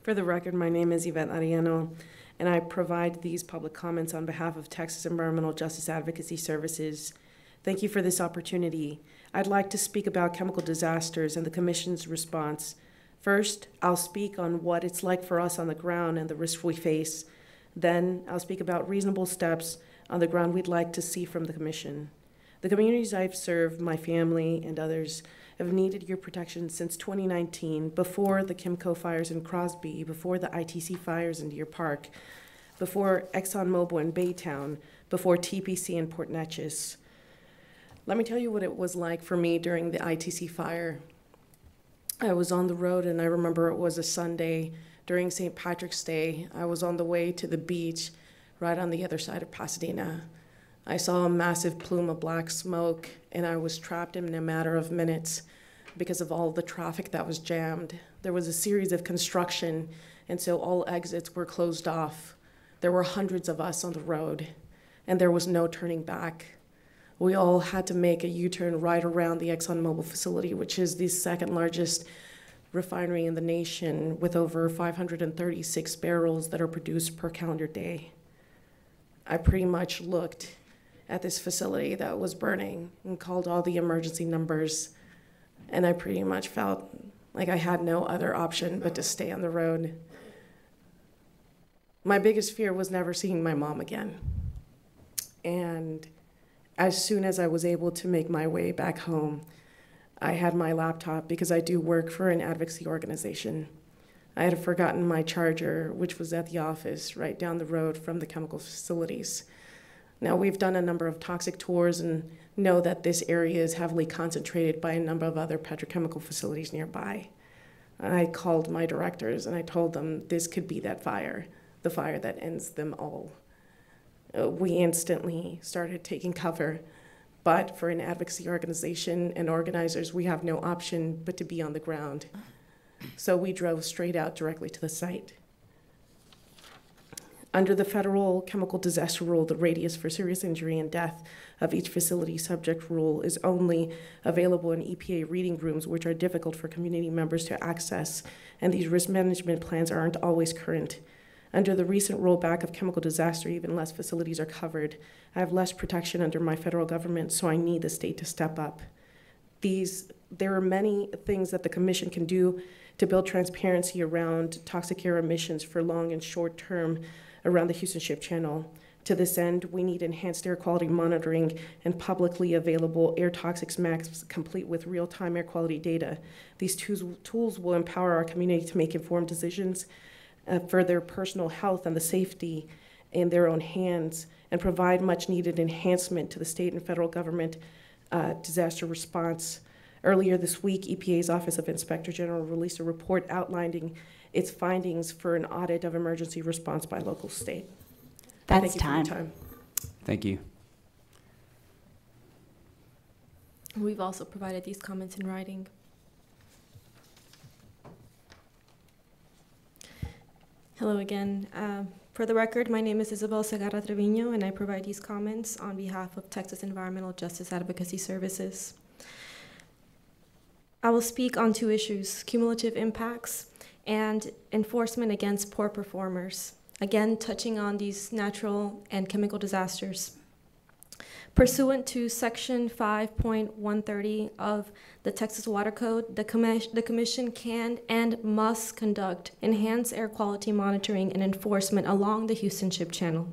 For the record, my name is Yvette Arellano, and I provide these public comments on behalf of Texas Environmental Justice Advocacy Services. Thank you for this opportunity. I'd like to speak about chemical disasters and the Commission's response. First, I'll speak on what it's like for us on the ground and the risks we face. Then, I'll speak about reasonable steps on the ground we'd like to see from the Commission. The communities I've served, my family, and others have needed your protection since 2019, before the Kimco fires in Crosby, before the ITC fires in Deer Park, before ExxonMobil in Baytown, before TPC in Port Neches. Let me tell you what it was like for me during the ITC fire. I was on the road, and I remember it was a Sunday during St. Patrick's Day. I was on the way to the beach right on the other side of Pasadena. I saw a massive plume of black smoke, and I was trapped in a matter of minutes because of all the traffic that was jammed. There was a series of construction, and so all exits were closed off. There were hundreds of us on the road, and there was no turning back. We all had to make a U-turn right around the ExxonMobil facility, which is the second largest refinery in the nation, with over 536 barrels that are produced per calendar day. I pretty much looked at this facility that was burning and called all the emergency numbers, and I pretty much felt like I had no other option but to stay on the road. My biggest fear was never seeing my mom again. And as soon as I was able to make my way back home, I had my laptop because I do work for an advocacy organization. I had forgotten my charger, which was at the office right down the road from the chemical facilities. Now, we've done a number of toxic tours and know that this area is heavily concentrated by a number of other petrochemical facilities nearby. I called my directors and I told them this could be that fire, the fire that ends them all. We instantly started taking cover, but for an advocacy organization and organizers, we have no option but to be on the ground. So we drove straight out directly to the site. Under the federal chemical disaster rule, the radius for serious injury and death of each facility subject rule is only available in EPA reading rooms, which are difficult for community members to access, and these risk management plans aren't always current. Under the recent rollback of chemical disaster, even less facilities are covered. I have less protection under my federal government, so I need the state to step up. There are many things that the commission can do to build transparency around toxic air emissions for long and short term around the Houston Ship Channel. To this end, we need enhanced air quality monitoring and publicly available air toxics maps complete with real-time air quality data. These tools will empower our community to make informed decisions for their personal health and the safety in their own hands, and provide much needed enhancement to the state and federal government disaster response. Earlier this week, EPA's Office of Inspector General released a report outlining its findings for an audit of emergency response by local state. That's Thank you for your time. Thank you. We've also provided these comments in writing. Hello again. For the record, my name is Isabel Segarra Trevino, and I provide these comments on behalf of Texas Environmental Justice Advocacy Services. I will speak on two issues: cumulative impacts and enforcement against poor performers, again touching on these natural and chemical disasters. Pursuant to Section 5.130 of the Texas Water Code, the Commission can and must conduct enhanced air quality monitoring and enforcement along the Houston Ship Channel.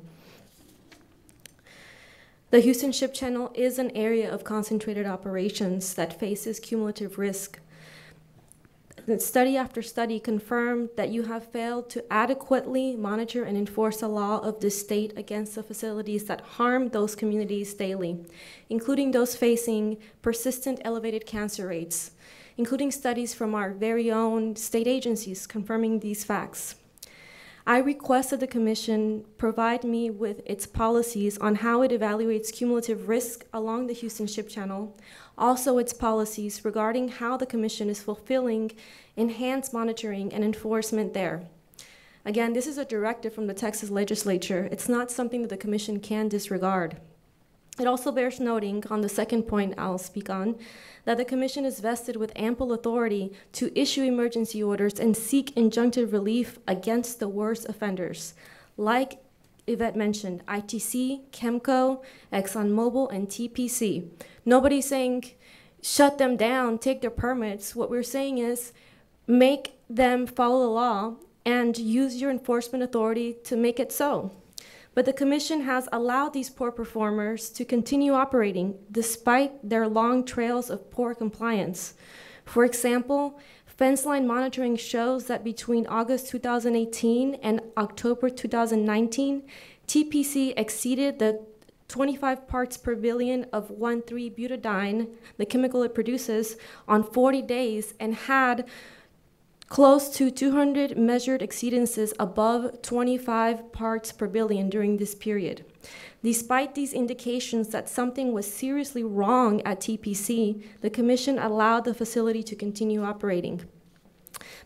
The Houston Ship Channel is an area of concentrated operations that faces cumulative risk. Study after study confirmed that you have failed to adequately monitor and enforce the law of the state against the facilities that harm those communities daily, including those facing persistent elevated cancer rates, including studies from our very own state agencies confirming these facts. I request that the Commission provide me with its policies on how it evaluates cumulative risk along the Houston Ship Channel, also its policies regarding how the Commission is fulfilling enhanced monitoring and enforcement there. Again, this is a directive from the Texas legislature. It's not something that the Commission can disregard. It also bears noting, on the second point I'll speak on, that the Commission is vested with ample authority to issue emergency orders and seek injunctive relief against the worst offenders, like Yvette mentioned, ITC, Chemco, ExxonMobil, and TPC. Nobody's saying shut them down, take their permits. What we're saying is make them follow the law and use your enforcement authority to make it so. But the commission has allowed these poor performers to continue operating despite their long trails of poor compliance. For example, fence line monitoring shows that between August 2018 and October 2019, TPC exceeded the 25 parts per billion of 1,3-butadiene, the chemical it produces, on 40 days and had close to 200 measured exceedances above 25 parts per billion during this period. Despite these indications that something was seriously wrong at TPC, the commission allowed the facility to continue operating.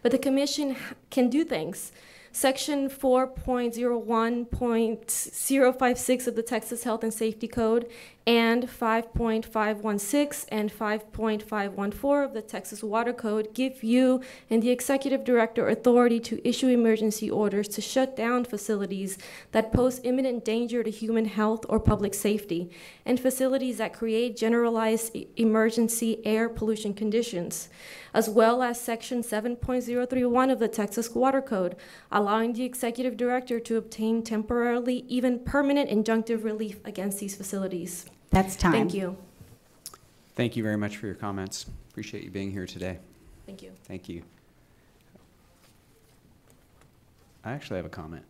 But the commission can do things. Section 4.01.056 of the Texas Health and Safety Code and 5.516 and 5.514 of the Texas Water Code give you and the executive director authority to issue emergency orders to shut down facilities that pose imminent danger to human health or public safety, and facilities that create generalized emergency air pollution conditions, as well as Section 7.031 of the Texas Water Code, allowing the executive director to obtain temporarily, even permanent injunctive relief against these facilities. That's time. Thank you. Thank you very much for your comments. Appreciate you being here today. Thank you. Thank you. I actually have a comment.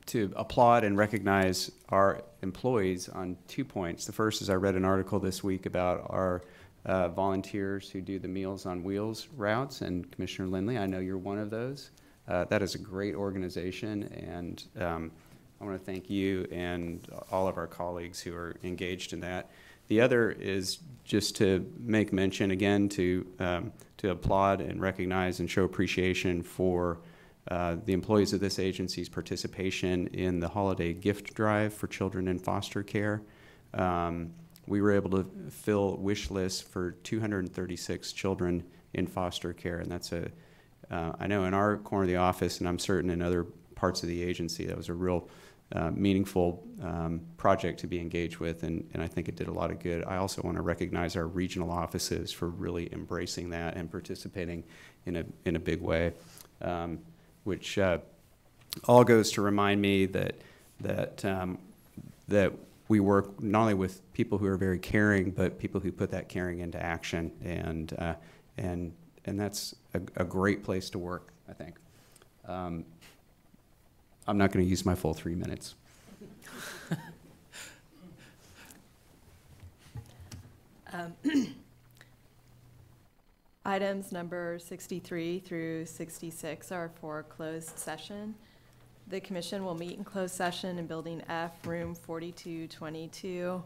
To applaud and recognize our employees on 2 points. The first is I read an article this week about our volunteers who do the Meals on Wheels routes, and Commissioner Lindley, I know you're one of those. That is a great organization, and I want to thank you and all of our colleagues who are engaged in that. The other is just to make mention again to applaud and recognize and show appreciation for the employees of this agency's participation in the holiday gift drive for children in foster care. We were able to fill wish lists for 236 children in foster care, and that's I know in our corner of the office, and I'm certain in other parts of the agency, that was a real meaningful project to be engaged with, and I think it did a lot of good. I also want to recognize our regional offices for really embracing that and participating in a big way, which all goes to remind me that we work not only with people who are very caring, but people who put that caring into action, and that's a great place to work, I think. I'm not going to use my full 3 minutes. Items number 63 through 66 are for closed session. The commission will meet in closed session in Building F, Room 4222,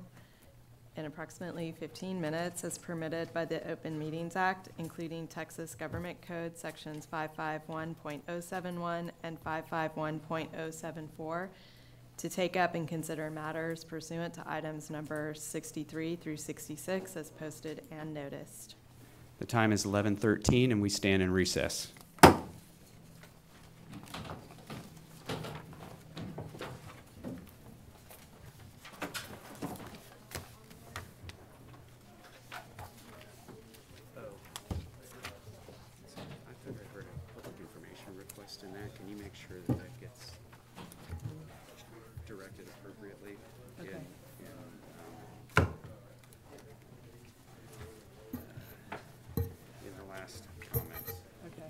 in approximately 15 minutes as permitted by the Open Meetings Act, including Texas Government Code Sections 551.071 and 551.074, to take up and consider matters pursuant to items number 63 through 66 as posted and noticed. The time is 11:13, and we stand in recess. In that, can you make sure that that gets directed appropriately? Okay. In the last comments. Okay.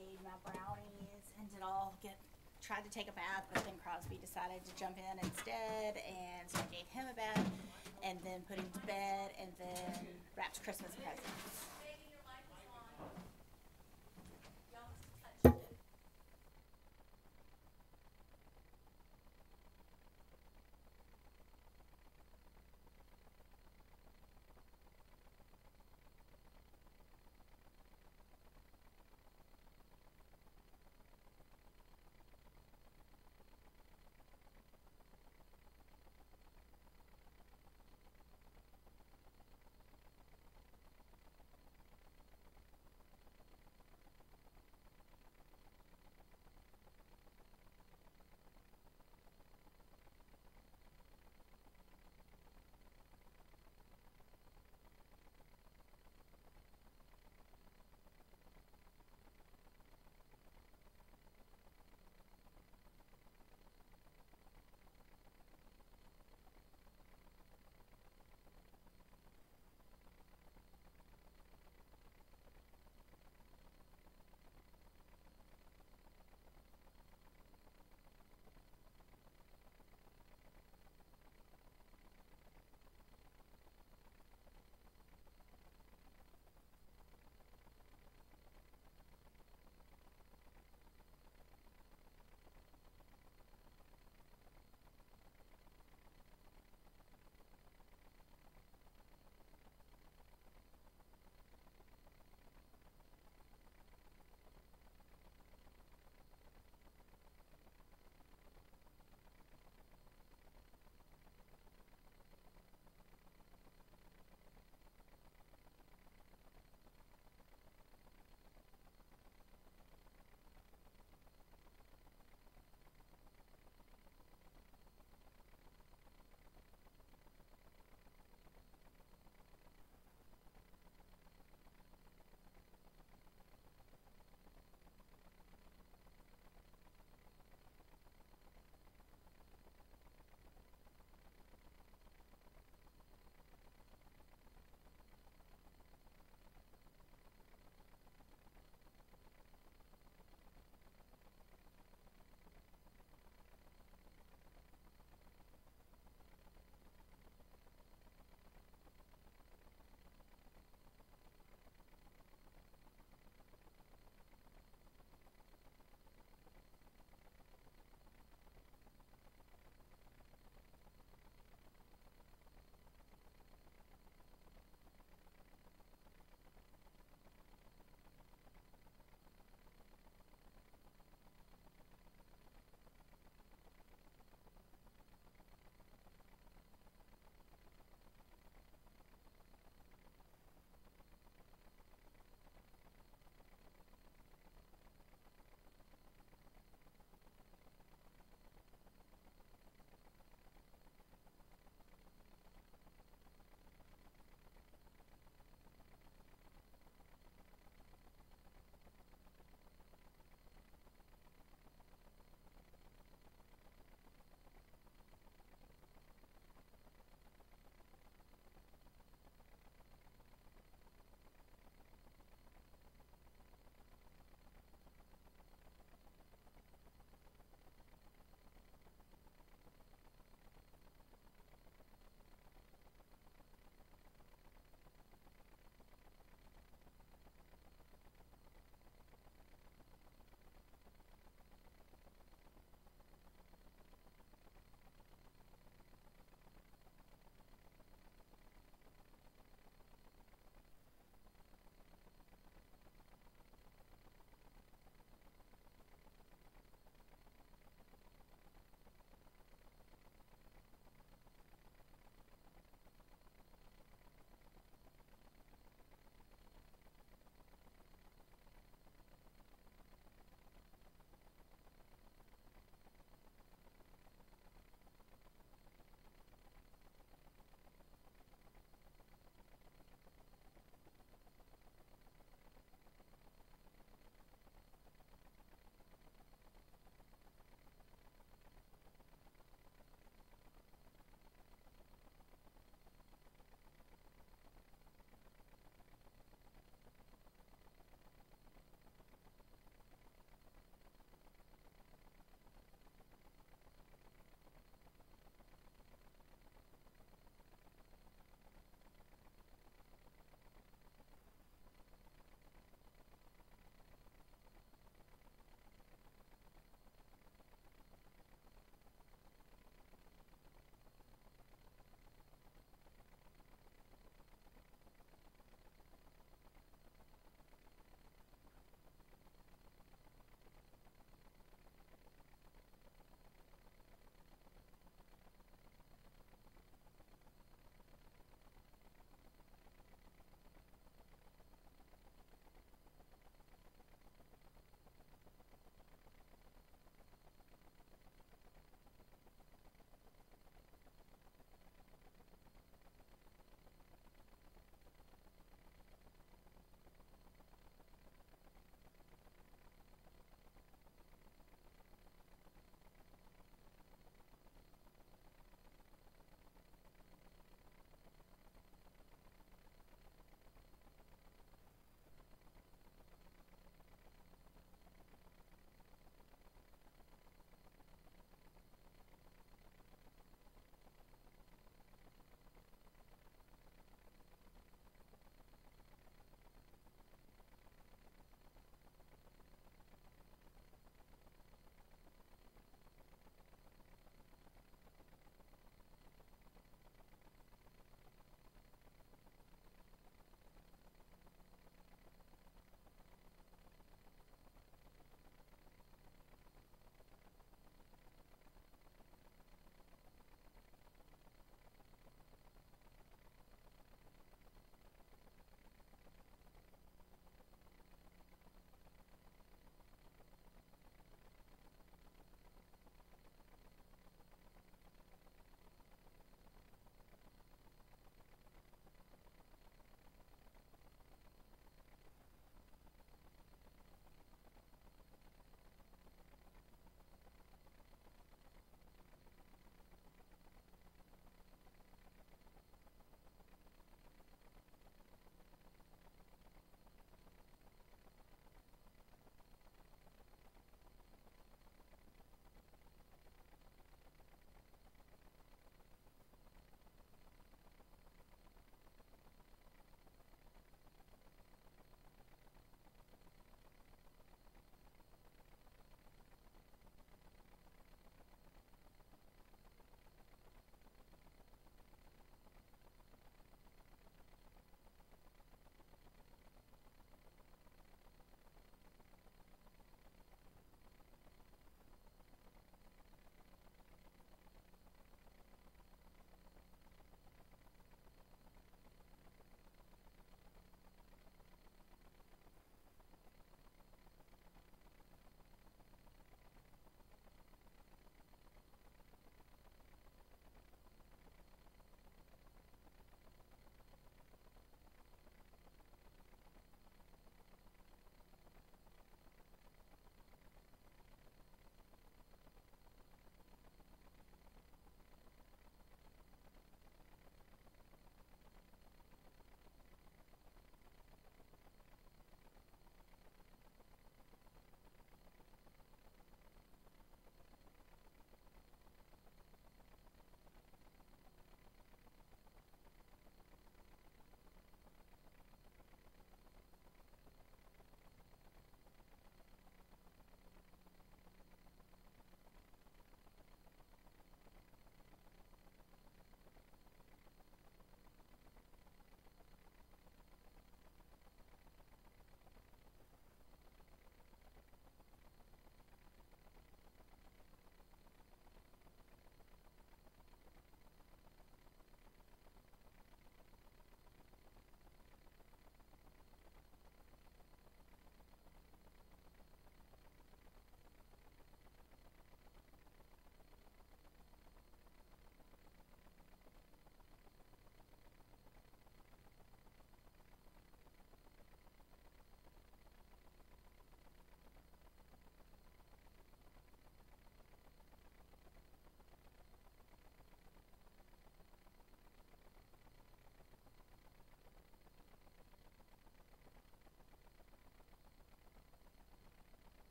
made my brownies and tried to take a bath, but then Crosby decided to jump in instead, and so I gave him a bath, and then put him to bed, and then wrapped Christmas presents.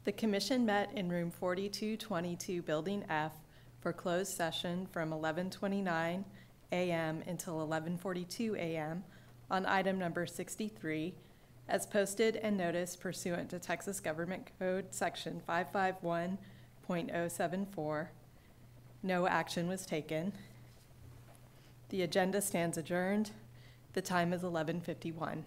The commission met in room 4222, Building F, for closed session from 11:29 a.m. until 11:42 a.m. on item number 63, as posted and noticed pursuant to Texas Government Code Section 551.074. No action was taken. The agenda stands adjourned. The time is 11:51.